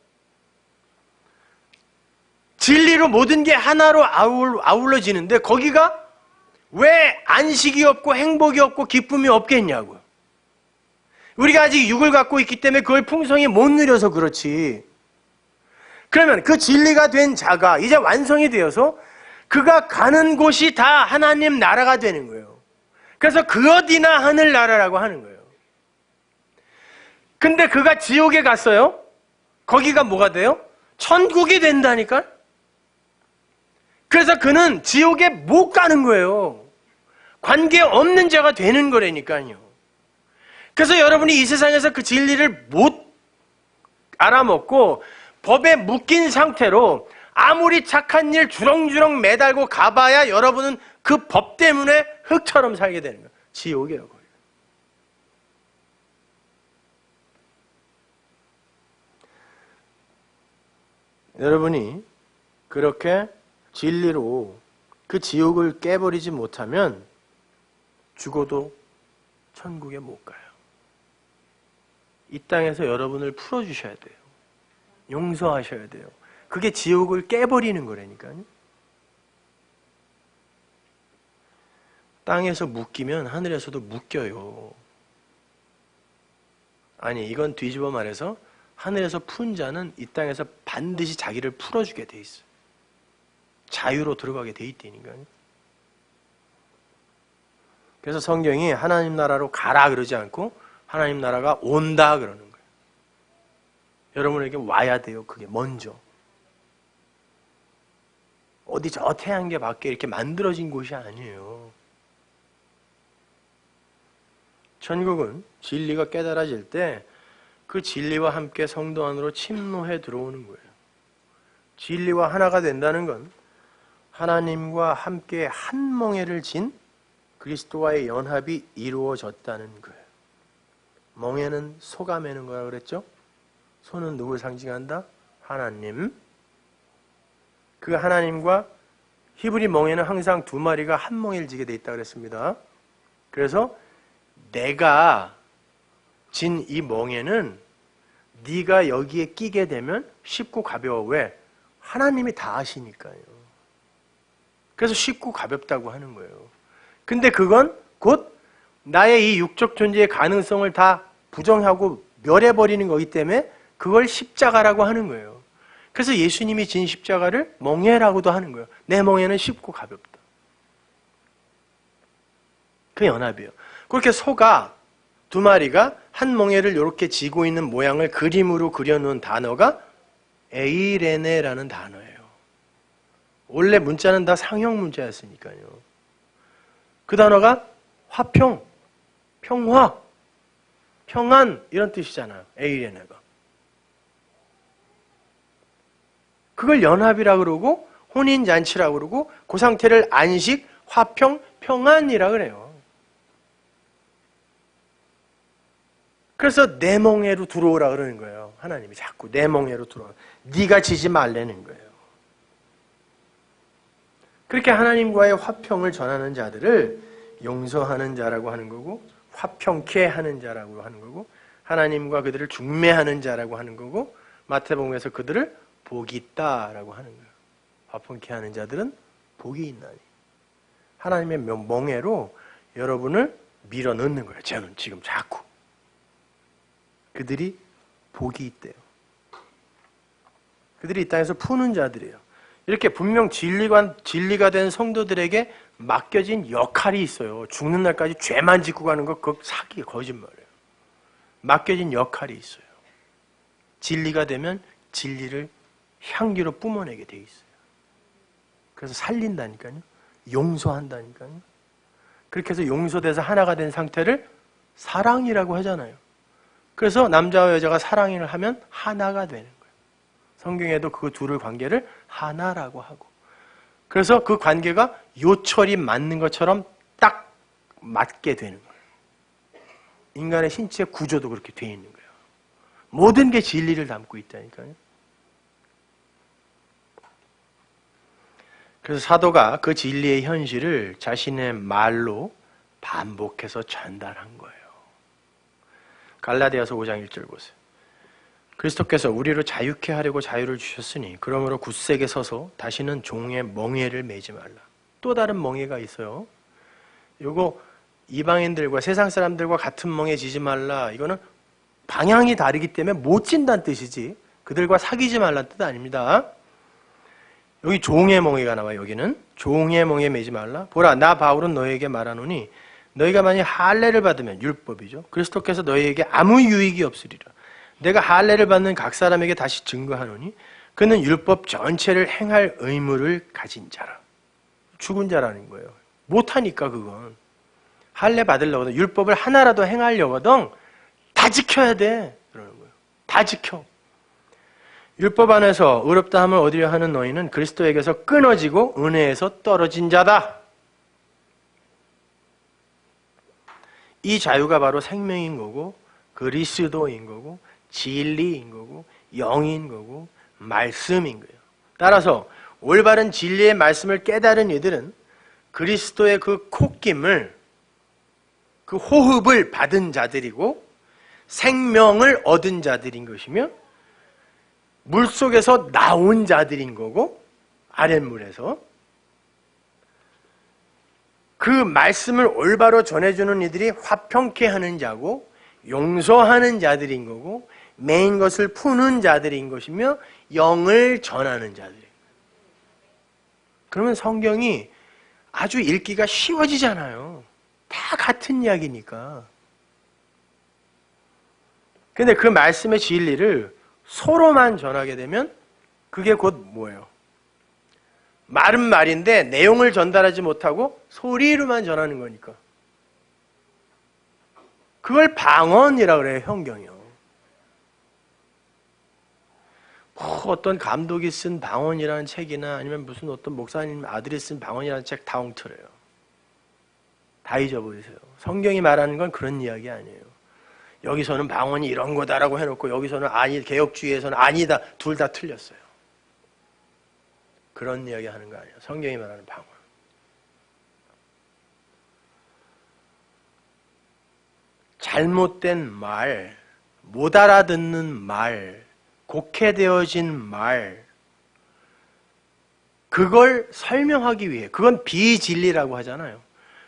진리로 모든 게 하나로 아울러지는데 거기가 왜 안식이 없고 행복이 없고 기쁨이 없겠냐고요. 우리가 아직 육을 갖고 있기 때문에 그걸 풍성히 못 누려서 그렇지. 그러면 그 진리가 된 자가 이제 완성이 되어서 그가 가는 곳이 다 하나님 나라가 되는 거예요. 그래서 그 어디나 하늘나라라고 하는 거예요. 근데 그가 지옥에 갔어요? 거기가 뭐가 돼요? 천국이 된다니까? 그래서 그는 지옥에 못 가는 거예요. 관계없는 자가 되는 거라니까요. 그래서 여러분이 이 세상에서 그 진리를 못 알아먹고 법에 묶인 상태로 아무리 착한 일 주렁주렁 매달고 가봐야 여러분은 그 법 때문에 흙처럼 살게 되는 거예요. 지옥이에요. 거기. 여러분이 그렇게 진리로 그 지옥을 깨버리지 못하면 죽어도 천국에 못 가요. 이 땅에서 여러분을 풀어주셔야 돼요. 용서하셔야 돼요. 그게 지옥을 깨버리는 거라니까요. 땅에서 묶이면 하늘에서도 묶여요. 아니, 이건 뒤집어 말해서 하늘에서 푼 자는 이 땅에서 반드시 자기를 풀어주게 돼 있어요. 자유로 들어가게 돼 있다니까요. 그래서 성경이 하나님 나라로 가라 그러지 않고 하나님 나라가 온다 그러는 거예요. 여러분에게 와야 돼요. 그게 먼저. 어디 저 태양계 밖에 이렇게 만들어진 곳이 아니에요. 천국은 진리가 깨달아질 때 그 진리와 함께 성도 안으로 침노해 들어오는 거예요. 진리와 하나가 된다는 건 하나님과 함께 한 멍에를 진 그리스도와의 연합이 이루어졌다는 거예요. 멍에는 소가 매는 거라 그랬죠? 소는 누굴 상징한다? 하나님. 그 하나님과 히브리 멍에는 항상 두 마리가 한 멍에를 지게 돼 있다고 그랬습니다. 그래서 내가 진 이 멍에는 네가 여기에 끼게 되면 쉽고 가벼워. 왜? 하나님이 다 하시니까요. 그래서 쉽고 가볍다고 하는 거예요. 근데 그건 곧 나의 이 육적 존재의 가능성을 다 부정하고 멸해버리는 거기 때문에 그걸 십자가라고 하는 거예요. 그래서 예수님이 진 십자가를 멍에라고도 하는 거예요. 내 멍에는 쉽고 가볍다. 그 연합이에요. 그렇게 소가 두 마리가 한 멍에를 이렇게 지고 있는 모양을 그림으로 그려놓은 단어가 에이레네라는 단어예요. 원래 문자는 다 상형 문자였으니까요. 그 단어가 화평, 평화, 평안 이런 뜻이잖아요. 에이레네가. 그걸 연합이라 그러고 혼인잔치라 그러고 그 상태를 안식, 화평, 평안이라 그래요. 그래서 내 멍에로 들어오라 그러는 거예요. 하나님이 자꾸 내 멍에로 들어오라. 네가 지지 말라는 거예요. 그렇게 하나님과의 화평을 전하는 자들을 용서하는 자라고 하는 거고, 화평케 하는 자라고 하는 거고, 하나님과 그들을 중매하는 자라고 하는 거고, 마태복음에서 그들을 복이 있다라고 하는 거예요. 화평케 하는 자들은 복이 있나니. 하나님의 멍에로 여러분을 밀어넣는 거예요. 저는 지금 자꾸. 그들이 복이 있대요. 그들이 이 땅에서 푸는 자들이에요. 이렇게 분명 진리가 된 성도들에게 맡겨진 역할이 있어요. 죽는 날까지 죄만 짓고 가는 거 그거 사기, 거짓말이에요. 맡겨진 역할이 있어요. 진리가 되면 진리를 향기로 뿜어내게 돼 있어요. 그래서 살린다니까요. 용서한다니까요. 그렇게 해서 용서돼서 하나가 된 상태를 사랑이라고 하잖아요. 그래서 남자와 여자가 사랑을 하면 하나가 되는 거예요. 성경에도 그 둘의 관계를 하나라고 하고, 그래서 그 관계가 요철이 맞는 것처럼 딱 맞게 되는 거예요. 인간의 신체 구조도 그렇게 되어 있는 거예요. 모든 게 진리를 담고 있다니까요. 그래서 사도가 그 진리의 현실을 자신의 말로 반복해서 전달한 거예요. 갈라디아서 5장 1절 보세요. 그리스도께서 우리를 자유케 하려고 자유를 주셨으니 그러므로 굳세게 서서 다시는 종의 멍에를 매지 말라. 또 다른 멍에가 있어요. 이거 이방인들과 세상 사람들과 같은 멍에 지지 말라. 이거는 방향이 다르기 때문에 못 진다는 뜻이지 그들과 사귀지 말라는 뜻 아닙니다. 여기 종의 멍에가 나와요. 여기는 종의 멍에 매지 말라. 보라, 나 바울은 너에게 말하노니 너희가 만약 할례를 받으면 율법이죠. 그리스도께서 너희에게 아무 유익이 없으리라. 내가 할례를 받는 각 사람에게 다시 증거하노니 그는 율법 전체를 행할 의무를 가진 자라. 죽은 자라는 거예요. 못하니까 그건. 할례 받으려거든 율법을 하나라도 행하려거든 다 지켜야 돼. 그러는 거예요. 다 지켜. 율법 안에서 의롭다 함을 얻으려 하는 너희는 그리스도에게서 끊어지고 은혜에서 떨어진 자다. 이 자유가 바로 생명인 거고 그리스도인 거고 진리인 거고 영인 거고 말씀인 거예요. 따라서 올바른 진리의 말씀을 깨달은 이들은 그리스도의 그 콧김을, 그 호흡을 받은 자들이고 생명을 얻은 자들인 것이며 물속에서 나온 자들인 거고 아랫물에서 그 말씀을 올바로 전해주는 이들이 화평케 하는 자고 용서하는 자들인 거고 매인 것을 푸는 자들인 것이며 영을 전하는 자들인 거예요. 그러면 성경이 아주 읽기가 쉬워지잖아요. 다 같은 이야기니까. 근데 그 말씀의 진리를 소로만 전하게 되면 그게 곧 뭐예요? 말은 말인데 내용을 전달하지 못하고 소리로만 전하는 거니까. 그걸 방언이라고 그래요, 성경이요. 어떤 감독이 쓴 방언이라는 책이나 아니면 무슨 어떤 목사님 아들이 쓴 방언이라는 책 다 엉터려요. 다 잊어버리세요. 성경이 말하는 건 그런 이야기 아니에요. 여기서는 방언이 이런 거다라고 해놓고 여기서는 아니, 개혁주의에서는 아니다. 둘 다 틀렸어요. 그런 이야기 하는 거 아니에요. 성경이 말하는 방언. 잘못된 말, 못 알아듣는 말, 곡해되어진 말, 그걸 설명하기 위해, 그건 비진리라고 하잖아요.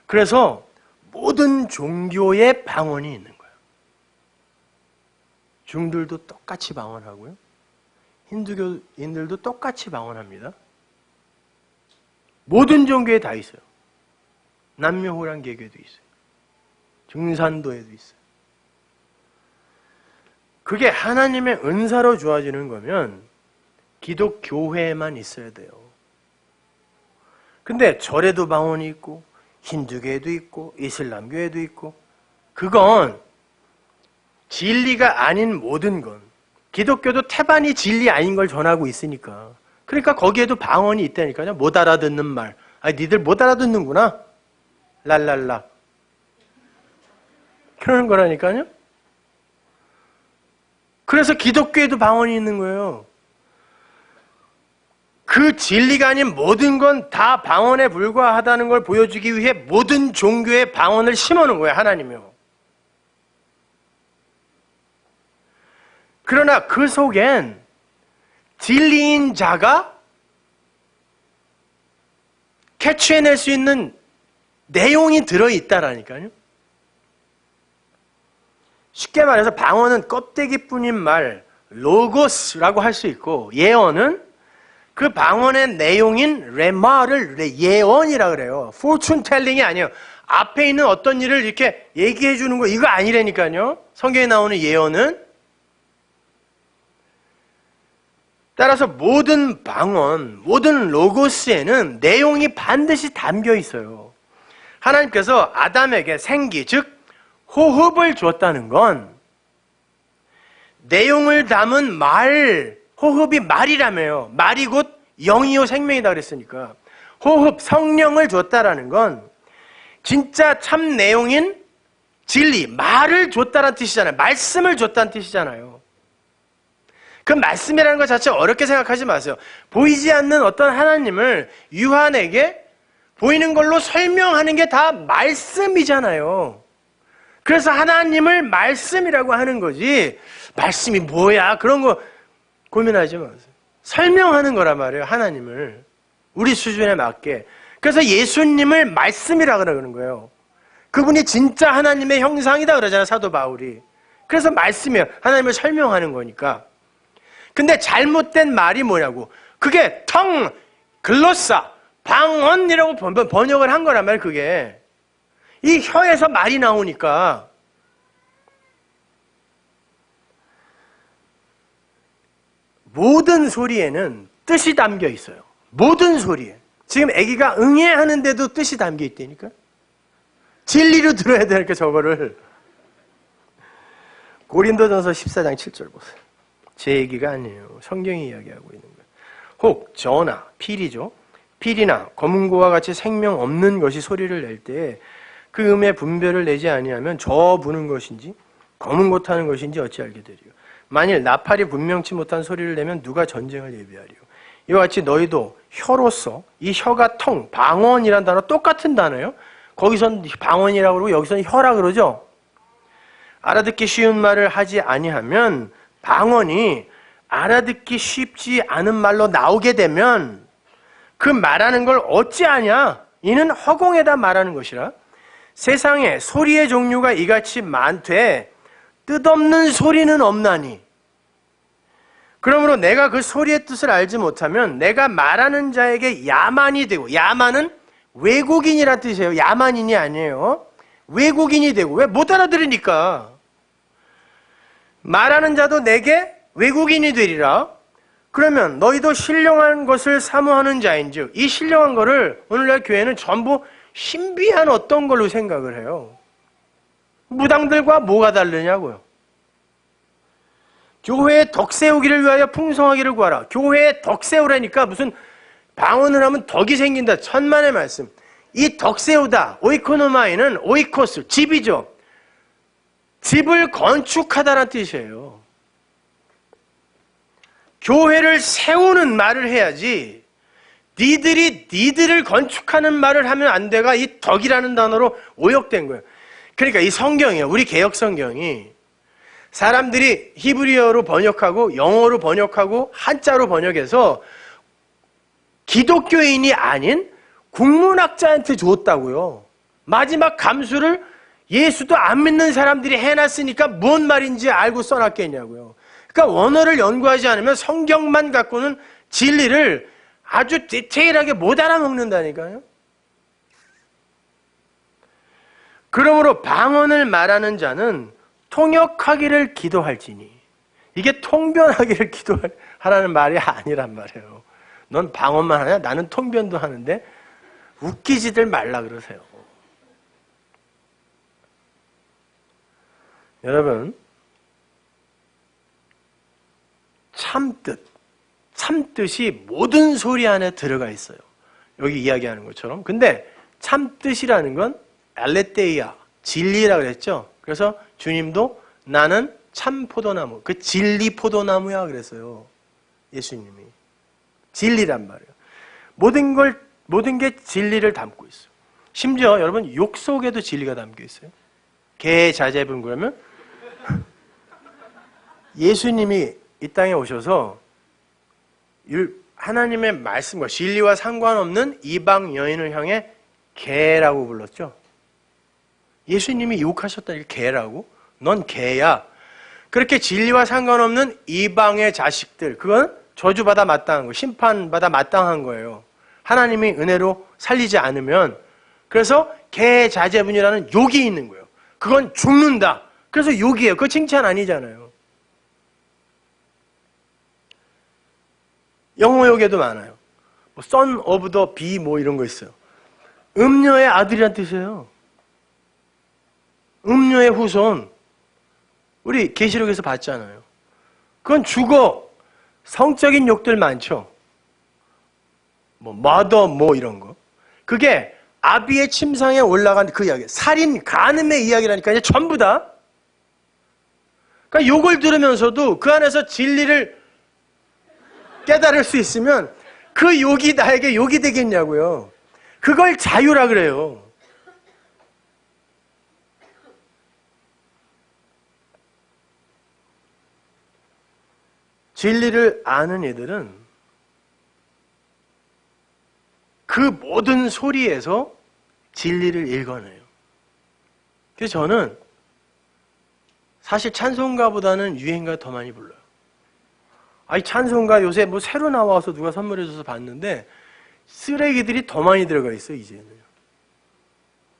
그래서 모든 종교의 방언이 있는 거예요. 중들도 똑같이 방언하고요. 힌두교인들도 똑같이 방언합니다. 모든 종교에 다 있어요. 남묘호랑 개교에도 있어요. 증산도에도 있어요. 그게 하나님의 은사로 주어지는 거면 기독교회에만 있어야 돼요. 근데 절에도 방언이 있고 힌두교에도 있고 이슬람교에도 있고 그건 진리가 아닌 모든 건 기독교도 태반이 진리 아닌 걸 전하고 있으니까 그러니까 거기에도 방언이 있다니까요. 못 알아듣는 말. 아니, 니들 못 알아듣는구나. 랄랄라. 그러는 거라니까요. 그래서 기독교에도 방언이 있는 거예요. 그 진리가 아닌 모든 건 다 방언에 불과하다는 걸 보여주기 위해 모든 종교에 방언을 심어놓은 거예요, 하나님이요. 그러나 그 속엔 진리인 자가 캐치해낼 수 있는 내용이 들어있다라니까요. 쉽게 말해서 방언은 껍데기뿐인 말, 로고스라고 할 수 있고, 예언은 그 방언의 내용인 레마를 예언이라 그래요. fortune telling이 아니에요. 앞에 있는 어떤 일을 이렇게 얘기해 주는 거 이거 아니라니까요. 성경에 나오는 예언은. 따라서 모든 방언, 모든 로고스에는 내용이 반드시 담겨 있어요. 하나님께서 아담에게 생기, 즉 호흡을 줬다는 건 내용을 담은 말, 호흡이 말이라며요. 말이 곧 영이요 생명이다 그랬으니까. 호흡, 성령을 줬다라는 건 진짜 참 내용인 진리, 말을 줬다는 뜻이잖아요. 말씀을 줬다는 뜻이잖아요. 그 말씀이라는 것 자체 어렵게 생각하지 마세요. 보이지 않는 어떤 하나님을 유한에게 보이는 걸로 설명하는 게 다 말씀이잖아요. 그래서 하나님을 말씀이라고 하는 거지, 말씀이 뭐야? 그런 거 고민하지 마세요. 설명하는 거란 말이에요, 하나님을. 우리 수준에 맞게. 그래서 예수님을 말씀이라고 그러는 거예요. 그분이 진짜 하나님의 형상이다 그러잖아요, 사도 바울이. 그래서 말씀이에요. 하나님을 설명하는 거니까. 근데 잘못된 말이 뭐냐고. 그게 텅, 글로사, 방언이라고 번역을 한 거란 말이에요, 그게. 이 혀에서 말이 나오니까. 모든 소리에는 뜻이 담겨 있어요. 모든 소리에. 지금 아기가 응애 하는데도 뜻이 담겨 있다니까. 진리로 들어야 되니까 저거를. 고린도전서 14장 7절 보세요. 제 얘기가 아니에요. 성경이 이야기하고 있는 거예요. 혹 저나 필이죠. 필이나 검은고와 같이 생명 없는 것이 소리를 낼 때 그 음의 분별을 내지 아니하면 저 부는 것인지 검은고 타는 것인지 어찌 알게 되리요. 만일 나팔이 분명치 못한 소리를 내면 누가 전쟁을 예비하리요. 이와 같이 너희도 혀로서, 이 혀가 텅, 방언이란 단어 똑같은 단어예요. 거기선 방언이라고 그러고 여기서는 혀라 그러죠. 알아듣기 쉬운 말을 하지 아니하면 방언이 알아듣기 쉽지 않은 말로 나오게 되면 그 말하는 걸 어찌하냐? 이는 허공에다 말하는 것이라. 세상에 소리의 종류가 이같이 많되 뜻없는 소리는 없나니. 그러므로 내가 그 소리의 뜻을 알지 못하면 내가 말하는 자에게 야만이 되고, 야만은 외국인이란 뜻이에요. 야만인이 아니에요. 외국인이 되고. 왜? 못 알아들으니까. 말하는 자도 내게 외국인이 되리라. 그러면 너희도 신령한 것을 사모하는 자인즉, 이 신령한 거를 오늘날 교회는 전부 신비한 어떤 걸로 생각을 해요. 무당들과 뭐가 다르냐고요. 교회에 덕 세우기를 위하여 풍성하기를 구하라. 교회에 덕 세우라니까 무슨 방언을 하면 덕이 생긴다. 천만의 말씀. 이 덕 세우다, 오이코노마이는 오이코스, 집이죠. 집을 건축하다라는 뜻이에요. 교회를 세우는 말을 해야지 니들을 건축하는 말을 하면 안 돼가 이 덕이라는 단어로 오역된 거예요. 그러니까 이 성경이요, 우리 개역 성경이 사람들이 히브리어로 번역하고 영어로 번역하고 한자로 번역해서 기독교인이 아닌 국문학자한테 줬다고요. 마지막 감수를 예수도 안 믿는 사람들이 해놨으니까 뭔 말인지 알고 써놨겠냐고요. 그러니까 원어를 연구하지 않으면 성경만 갖고는 진리를 아주 디테일하게 못 알아먹는다니까요. 그러므로 방언을 말하는 자는 통역하기를 기도할지니. 이게 통변하기를 기도하라는 말이 아니란 말이에요. 넌 방언만 하냐? 나는 통변도 하는데 웃기지들 말라 그러세요. 여러분, 참뜻, 참뜻이 모든 소리 안에 들어가 있어요. 여기 이야기하는 것처럼. 근데 참뜻이라는 건 알레테이아, 진리라 그랬죠. 그래서 주님도 나는 참 포도나무, 그 진리 포도나무야 그랬어요. 예수님이. 진리란 말이에요. 모든 게 진리를 담고 있어요. 심지어 여러분 욕 속에도 진리가 담겨 있어요. 계자제분 그러면 예수님이 이 땅에 오셔서 하나님의 말씀과 진리와 상관없는 이방 여인을 향해 개라고 불렀죠. 예수님이 욕하셨다. 개라고? 넌 개야. 그렇게 진리와 상관없는 이방의 자식들, 그건 저주받아 마땅한 거, 심판받아 마땅한 거예요. 하나님이 은혜로 살리지 않으면. 그래서 계자제분이라는 욕이 있는 거예요. 그건 죽는다. 그래서 욕이에요. 그거 칭찬 아니잖아요. 영어 욕에도 많아요. 뭐 son of the bee 뭐 이런 거 있어요. 음녀의 아들이란 뜻이에요. 음녀의 후손. 우리 계시록에서 봤잖아요. 그건 죽어. 성적인 욕들 많죠. 뭐 mother 뭐 이런 거. 그게 아비의 침상에 올라간 그 이야기. 살인, 간음의 이야기라니까 이제 전부 다. 그러니까 욕을 들으면서도 그 안에서 진리를 깨달을 수 있으면 그 욕이 나에게 욕이 되겠냐고요. 그걸 자유라 그래요. 진리를 아는 애들은 그 모든 소리에서 진리를 읽어내요. 그래서 저는 사실 찬송가보다는 유행가 더 많이 불러요. 아니 찬송가 요새 뭐 새로 나와서 누가 선물해줘서 봤는데 쓰레기들이 더 많이 들어가 있어요. 이제는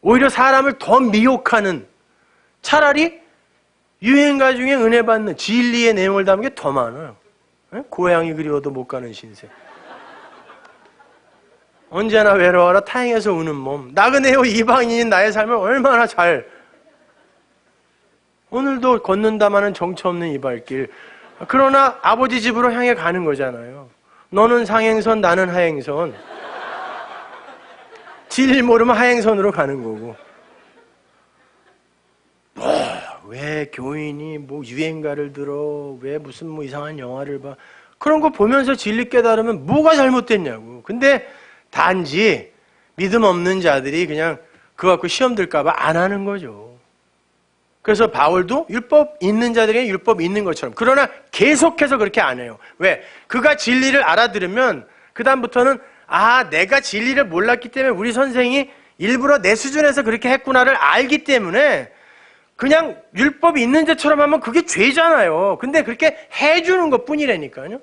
오히려 사람을 더 미혹하는, 차라리 유행가 중에 은혜 받는 진리의 내용을 담은 게 더 많아요. 고향이 그리워도 못 가는 신세, 언제나 외로워라 타행해서 우는 몸, 나그네요 이방인인 나의 삶을 얼마나 잘, 오늘도 걷는다마는 정처 없는 이 발길, 그러나 아버지 집으로 향해 가는 거잖아요. 너는 상행선, 나는 하행선. 질 모르면 하행선으로 가는 거고. 왜 교인이 뭐 유행가를 들어, 왜 무슨 뭐 이상한 영화를 봐. 그런 거 보면서 진리 깨달으면 뭐가 잘못됐냐고. 근데 단지 믿음 없는 자들이 그냥 그거 갖고 시험 들까 봐 안 하는 거죠. 그래서 바울도 율법 있는 자들에게 율법 있는 것처럼, 그러나 계속해서 그렇게 안 해요. 왜? 그가 진리를 알아들으면 그 다음부터는 내가 진리를 몰랐기 때문에 우리 선생이 일부러 내 수준에서 그렇게 했구나를 알기 때문에 그냥 율법이 있는 자처럼 하면 그게 죄잖아요. 근데 그렇게 해주는 것 뿐이라니까요.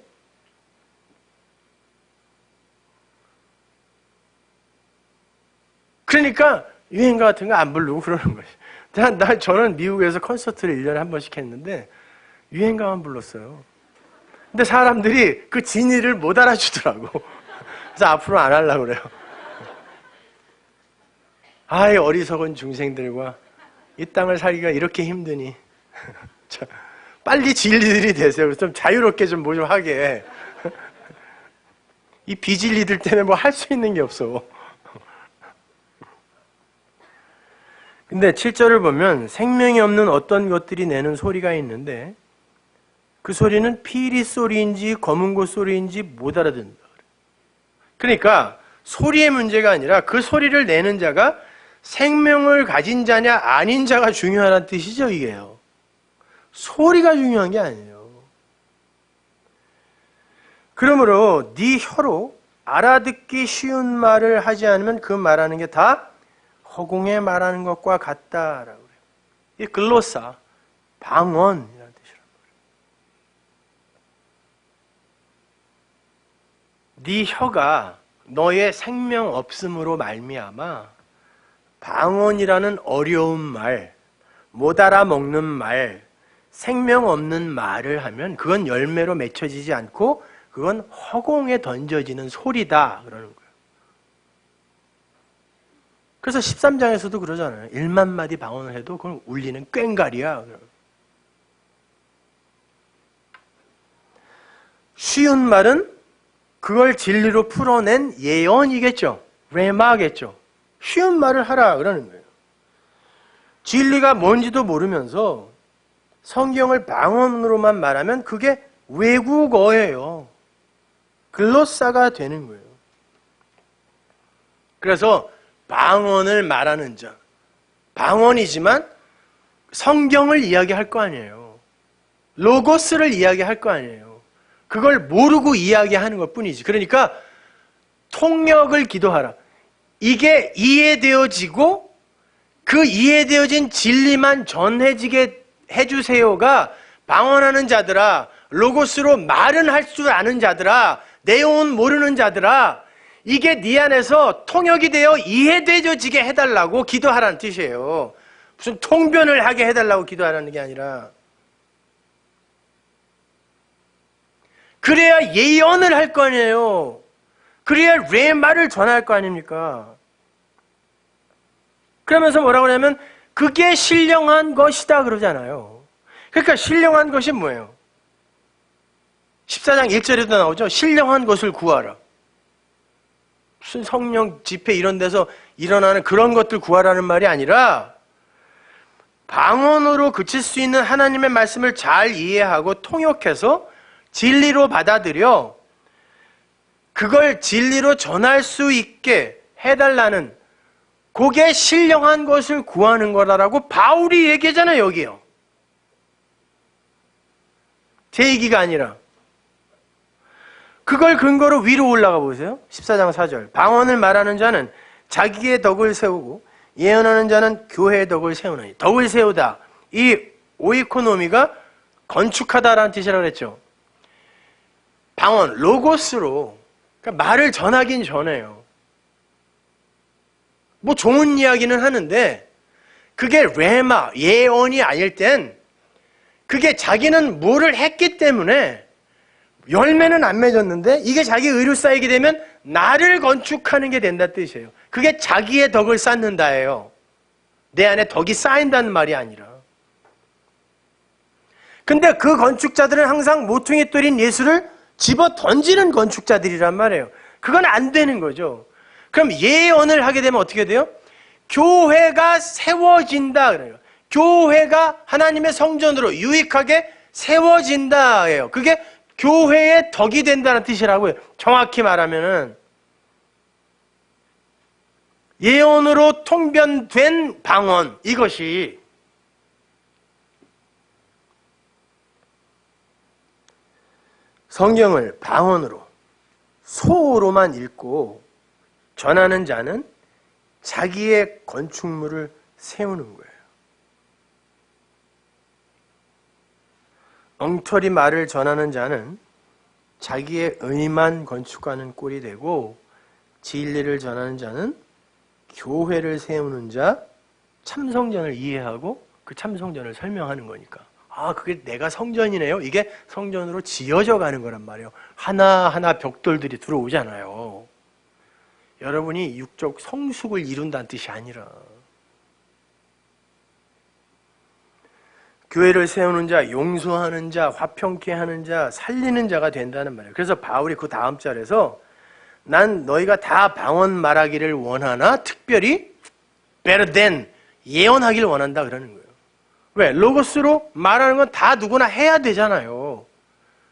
그러니까 유행가 같은 거 안 부르고 그러는 거예요. 저는 미국에서 콘서트를 1년에 한 번씩 했는데 유행가만 불렀어요. 근데 사람들이 그 진리를 못 알아주더라고. 그래서 앞으로 안 하려고 그래요. 아이 어리석은 중생들과 이 땅을 살기가 이렇게 힘드니 빨리 진리들이 되세요. 좀 자유롭게 좀 뭐 좀 하게. 이 비진리들 때문에 뭐 할 수 있는 게 없어. 근데 7절을 보면 생명이 없는 어떤 것들이 내는 소리가 있는데 그 소리는 피리 소리인지 검은 고 소리인지 못 알아듣는다. 그러니까 소리의 문제가 아니라 그 소리를 내는 자가 생명을 가진 자냐 아닌 자가 중요하다는 뜻이죠. 이게요. 소리가 중요한 게 아니에요. 그러므로 네 혀로 알아듣기 쉬운 말을 하지 않으면 그 말하는 게 다 허공에 말하는 것과 같다라고 그래요. 이 글로사, 방언이라는 뜻이란 말이에요. 네 혀가 너의 생명 없음으로 말미암아 방언이라는 어려운 말, 못 알아먹는 말, 생명 없는 말을 하면 그건 열매로 맺혀지지 않고 그건 허공에 던져지는 소리다 그러는 거예요. 그래서 13장에서도 그러잖아요. 1만 마디 방언을 해도 그건 울리는 꽹과리야. 쉬운 말은 그걸 진리로 풀어낸 예언이겠죠. 레마겠죠. 쉬운 말을 하라 그러는 거예요. 진리가 뭔지도 모르면서 성경을 방언으로만 말하면 그게 외국어예요. 글로사가 되는 거예요. 그래서 방언을 말하는 자, 방언이지만 성경을 이야기할 거 아니에요. 로고스를 이야기할 거 아니에요. 그걸 모르고 이야기하는 것 뿐이지. 그러니까 통역을 기도하라. 이게 이해되어지고 그 이해되어진 진리만 전해지게 해주세요가 방언하는 자들아, 로고스로 말은 할 줄 아는 자들아, 내용은 모르는 자들아, 이게 네 안에서 통역이 되어 이해되어지게 해달라고 기도하라는 뜻이에요. 무슨 통변을 하게 해달라고 기도하라는 게 아니라, 그래야 예언을 할 거 아니에요. 그래야 레마를 전할 거 아닙니까? 그러면서 뭐라고 하냐면 그게 신령한 것이다 그러잖아요. 그러니까 신령한 것이 뭐예요? 14장 1절에도 나오죠. 신령한 것을 구하라. 무슨 성령 집회 이런 데서 일어나는 그런 것들 구하라는 말이 아니라 방언으로 그칠 수 있는 하나님의 말씀을 잘 이해하고 통역해서 진리로 받아들여 그걸 진리로 전할 수 있게 해달라는, 그게 신령한 것을 구하는 거라고 바울이 얘기하잖아요. 여기요. 제 얘기가 아니라. 그걸 근거로 위로 올라가 보세요. 14장 4절. 방언을 말하는 자는 자기의 덕을 세우고 예언하는 자는 교회의 덕을 세우느니. 덕을 세우다. 이 오이코노미가 건축하다라는 뜻이라고 그랬죠. 방언, 로고스로, 그러니까 말을 전하긴 전해요. 뭐 좋은 이야기는 하는데 그게 레마, 예언이 아닐 땐 그게 자기는 뭐를 했기 때문에 열매는 안 맺었는데 이게 자기 의로 쌓이게 되면 나를 건축하는 게 된다 뜻이에요. 그게 자기의 덕을 쌓는다예요. 내 안에 덕이 쌓인다는 말이 아니라. 근데 그 건축자들은 항상 모퉁이 뚫린 예수를 집어 던지는 건축자들이란 말이에요. 그건 안 되는 거죠. 그럼 예언을 하게 되면 어떻게 돼요? 교회가 세워진다 그래요. 교회가 하나님의 성전으로 유익하게 세워진다예요. 그게 교회의 덕이 된다는 뜻이라고요. 정확히 말하면은 예언으로 통변된 방언, 이것이 성경을 방언으로 소로만 읽고 전하는 자는 자기의 건축물을 세우는 거예요. 엉터리 말을 전하는 자는 자기의 의만 건축하는 꼴이 되고, 진리를 전하는 자는 교회를 세우는 자, 참성전을 이해하고 그 참성전을 설명하는 거니까. 아, 그게 내가 성전이네요. 이게 성전으로 지어져 가는 거란 말이에요. 하나하나 벽돌들이 들어오잖아요. 여러분이 육적 성숙을 이룬다는 뜻이 아니라 교회를 세우는 자, 용서하는 자, 화평케 하는 자, 살리는 자가 된다는 말이에요. 그래서 바울이 그 다음 절에서 난 너희가 다 방언 말하기를 원하나 특별히 better than 예언하기를 원한다 그러는 거예요. 왜? 로고스로 말하는 건 다 누구나 해야 되잖아요.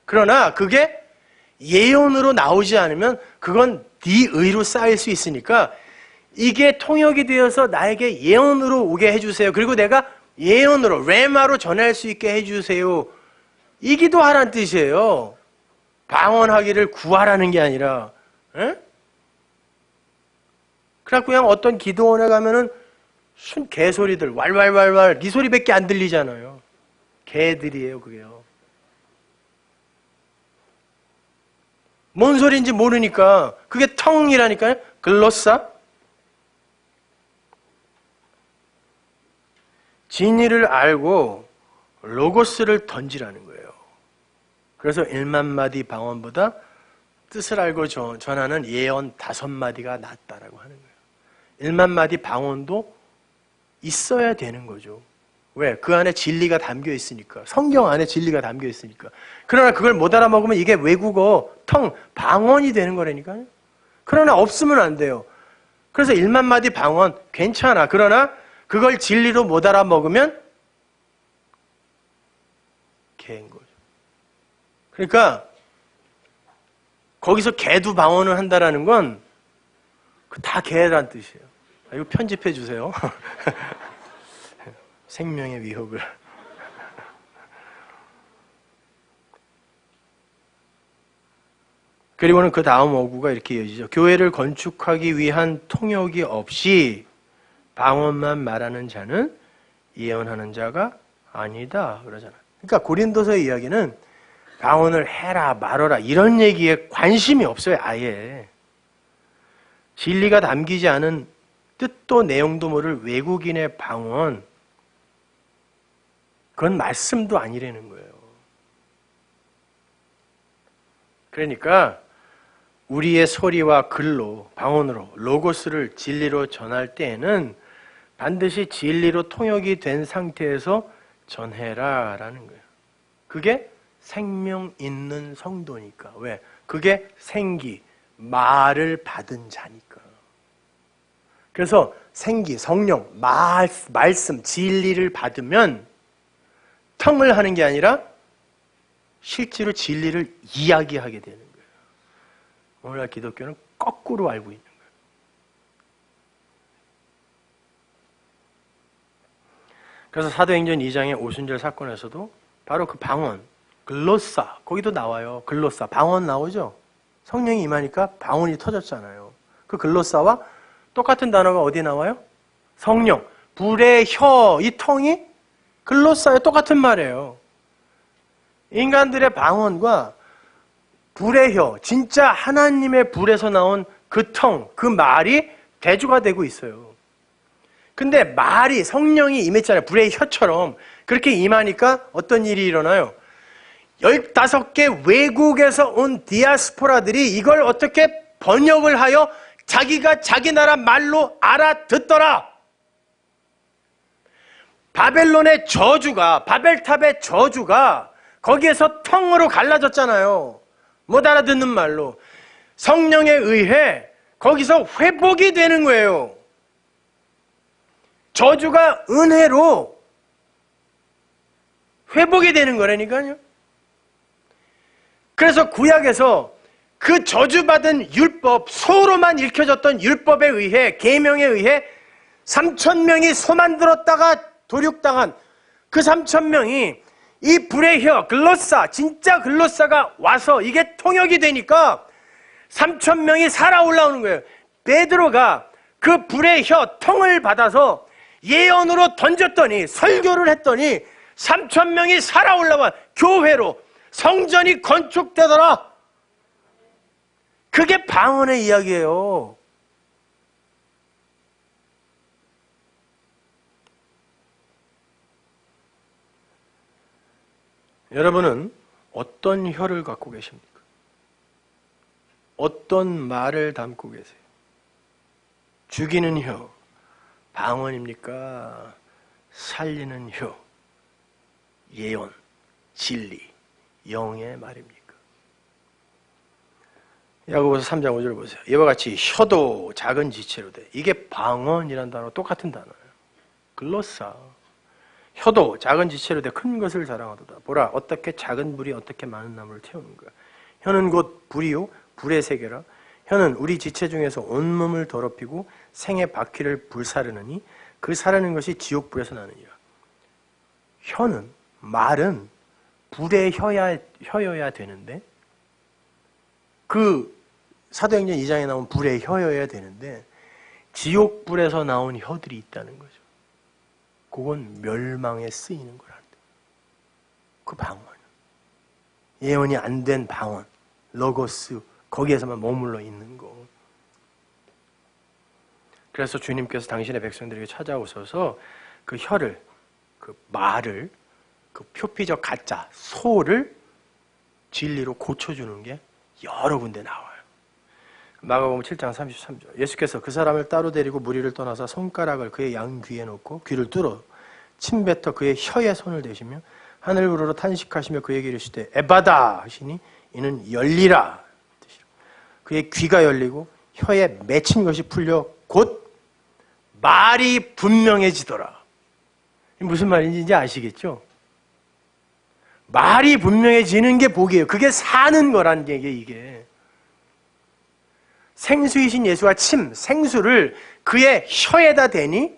그러나 그게 예언으로 나오지 않으면 그건 네 의로 쌓일 수 있으니까 이게 통역이 되어서 나에게 예언으로 오게 해주세요. 그리고 내가 예언으로, 레마로 전할 수 있게 해주세요. 이 기도하라는 뜻이에요. 방언하기를 구하라는 게 아니라. 에? 그래갖고 그냥 어떤 기도원에 가면은 순 개소리들, 왈왈왈왈, 네 소리밖에 안 들리잖아요. 개들이에요, 그게요. 뭔 소리인지 모르니까 그게 텅이라니까요. 글로사. 진리를 알고 로고스를 던지라는 거예요. 그래서 1만 마디 방언보다 뜻을 알고 전하는 예언 5마디가 낫다라고 하는 거예요. 1만 마디 방언도 있어야 되는 거죠. 왜? 그 안에 진리가 담겨 있으니까. 성경 안에 진리가 담겨 있으니까. 그러나 그걸 못 알아먹으면 이게 외국어, 방언이 되는 거라니까요. 그러나 없으면 안 돼요. 그래서 1만 마디 방언 괜찮아. 그러나 그걸 진리로 못 알아먹으면 개인 거죠. 그러니까 거기서 개도 방언을 한다라는 건 다 개란 뜻이에요. 이거 편집해 주세요. 생명의 위협을. 그리고는 그 다음 어구가 이렇게 이어지죠. 교회를 건축하기 위한 통역이 없이 방언만 말하는 자는 예언하는 자가 아니다 그러잖아요. 그러니까 고린도서의 이야기는 방언을 해라 말어라 이런 얘기에 관심이 없어요. 아예. 진리가 담기지 않은 뜻도 내용도 모를 외국인의 방언, 그건 말씀도 아니라는 거예요. 그러니까 우리의 소리와 글로, 방언으로, 로고스를 진리로 전할 때에는 반드시 진리로 통역이 된 상태에서 전해라 라는 거예요. 그게 생명 있는 성도니까. 왜? 그게 생기, 말을 받은 자니까. 그래서 생기, 성령, 말씀, 진리를 받으면 텅을 하는 게 아니라 실제로 진리를 이야기하게 되는 거예요. 오늘날 기독교는 거꾸로 알고 있는 거예요. 그래서 사도행전 2장의 오순절 사건에서도 바로 그 방언, 글로사, 거기도 나와요. 글로사, 방언 나오죠? 성령이 임하니까 방언이 터졌잖아요. 그 글로사와 똑같은 단어가 어디 나와요? 성령, 불의 혀, 이 텅이 글로사에 똑같은 말이에요. 인간들의 방언과 불의 혀, 진짜 하나님의 불에서 나온 그 텅, 그 말이 대조가 되고 있어요. 근데 말이 성령이 임했잖아요. 불의 혀처럼. 그렇게 임하니까 어떤 일이 일어나요? 15개 외국에서 온 디아스포라들이 이걸 어떻게 번역을 하여 자기가 자기 나라 말로 알아듣더라. 바벨론의 저주가, 바벨탑의 저주가 거기에서 텅으로 갈라졌잖아요. 못 알아듣는 말로. 성령에 의해 거기서 회복이 되는 거예요. 저주가 은혜로 회복이 되는 거라니까요. 그래서 구약에서 그 저주받은 율법, 소로만 읽혀졌던 율법에 의해, 계명에 의해 3,000명이 소만 들었다가 도륙당한 그 3,000명이 이 불의 혀, 글로사, 진짜 글로사가 와서 이게 통역이 되니까 3,000명이 살아 올라오는 거예요. 베드로가 그 불의 혀, 텅을 받아서 예언으로 던졌더니, 설교를 했더니 3,000명이 살아 올라와 교회로 성전이 건축되더라. 그게 방언의 이야기예요. 여러분은 어떤 혀를 갖고 계십니까? 어떤 말을 담고 계세요? 죽이는 혀, 방언입니까? 살리는 혀, 예언, 진리, 영의 말입니까? 야고보서 3장 5절 보세요. 이와 같이 혀도 작은 지체로 돼. 이게 방언이라는 단어 똑같은 단어예요. 글로사. 혀도 작은 지체로 돼 큰 것을 자랑하도다. 보라 어떻게 작은 불이 어떻게 많은 나무를 태우는가. 혀는 곧 불이요 불의 세계라. 혀는 우리 지체 중에서 온몸을 더럽히고 생의 바퀴를 불사르느니 그 사르는 것이 지옥불에서 나느니라. 혀는, 말은 불의 혀여야 되는데 그 사도행전 2장에 나온 불의 혀여야 되는데 지옥불에서 나온 혀들이 있다는 거죠. 그건 멸망에 쓰이는 거란다. 그 방언. 예언이 안 된 방언. 로고스. 거기에서만 머물러 있는 거. 그래서 주님께서 당신의 백성들에게 찾아오셔서 그 혀를, 그 말을, 그 표피적 가짜, 소를 진리로 고쳐주는 게 여러 군데 나와요. 마가복음 7장 33절. 예수께서 그 사람을 따로 데리고 무리를 떠나서 손가락을 그의 양 귀에 놓고 귀를 뚫어 침뱉어 그의 혀에 손을 대시며 하늘 우러러 탄식하시며 그에게 이르시되 에바다 하시니 이는 열리라 뜻이라. 그의 귀가 열리고 혀에 맺힌 것이 풀려 곧 말이 분명해지더라. 무슨 말인지 이제 아시겠죠? 말이 분명해지는 게 복이에요. 그게 사는 거란 게 이게. 생수이신 예수가 생수를 그의 혀에다 대니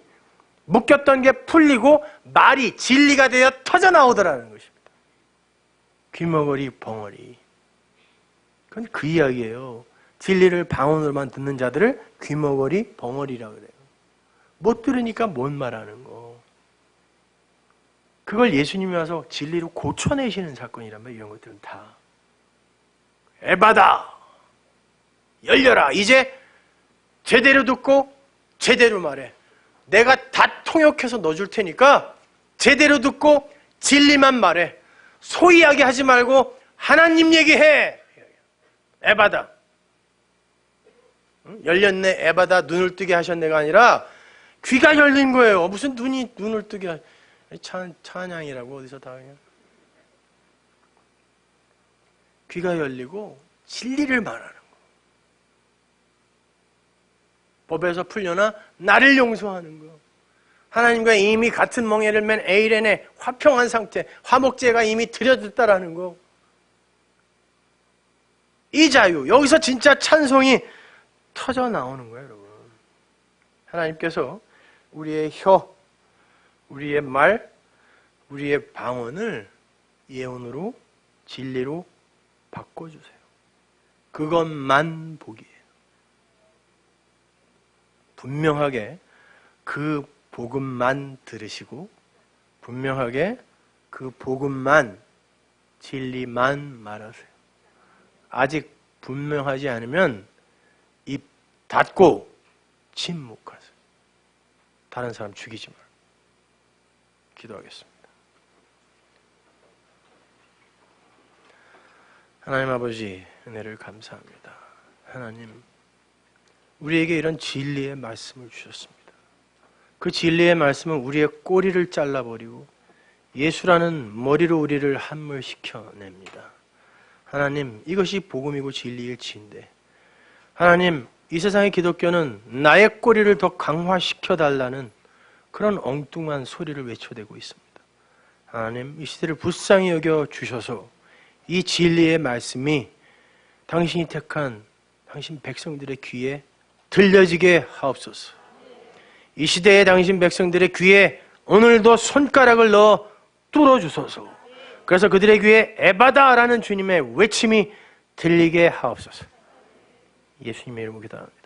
묶였던 게 풀리고 말이 진리가 되어 터져나오더라는 것입니다. 귀머거리 벙어리. 그건 그 이야기예요. 진리를 방언으로만 듣는 자들을 귀머거리 벙어리라고 그래요. 못 들으니까 못 말하는 거. 그걸 예수님이 와서 진리로 고쳐내시는 사건이란 말이에요. 이런 것들은 다. 에바다! 열려라! 이제 제대로 듣고 제대로 말해. 내가 다 통역해서 넣어줄 테니까 제대로 듣고 진리만 말해. 소이야기 하지 말고 하나님 얘기해. 에바다. 열렸네. 에바다. 눈을 뜨게 하셨네가 아니라 귀가 열린 거예요. 무슨 눈을 뜨게 찬양이라고 어디서 다 그냥. 귀가 열리고 진리를 말하는 거. 법에서 풀려나 나를 용서하는 거. 하나님과 이미 같은 멍에를 맨 에이렌의 화평한 상태, 화목제가 이미 드려졌다라는 거. 이 자유, 여기서 진짜 찬송이 터져 나오는 거예요, 여러분. 하나님께서 우리의 혀, 우리의 말, 우리의 방언을 예언으로, 진리로 바꿔주세요. 그것만 복이에요. 분명하게 그 복음만 들으시고 분명하게 그 복음만 진리만 말하세요. 아직 분명하지 않으면 입 닫고 침묵하세요. 다른 사람 죽이지 말고. 기도하겠습니다. 하나님 아버지 은혜를 감사합니다. 하나님 우리에게 이런 진리의 말씀을 주셨습니다. 그 진리의 말씀은 우리의 꼬리를 잘라버리고 예수라는 머리로 우리를 함몰시켜냅니다. 하나님 이것이 복음이고 진리일지인데 하나님 이 세상의 기독교는 나의 꼬리를 더 강화시켜달라는 그런 엉뚱한 소리를 외쳐대고 있습니다. 하나님 이 시대를 불쌍히 여겨 주셔서 이 진리의 말씀이 당신이 택한 당신 백성들의 귀에 들려지게 하옵소서. 이 시대의 당신 백성들의 귀에 오늘도 손가락을 넣어 뚫어주소서. 그래서 그들의 귀에 에바다라는 주님의 외침이 들리게 하옵소서. 예수님의 이름으로 기도합니다.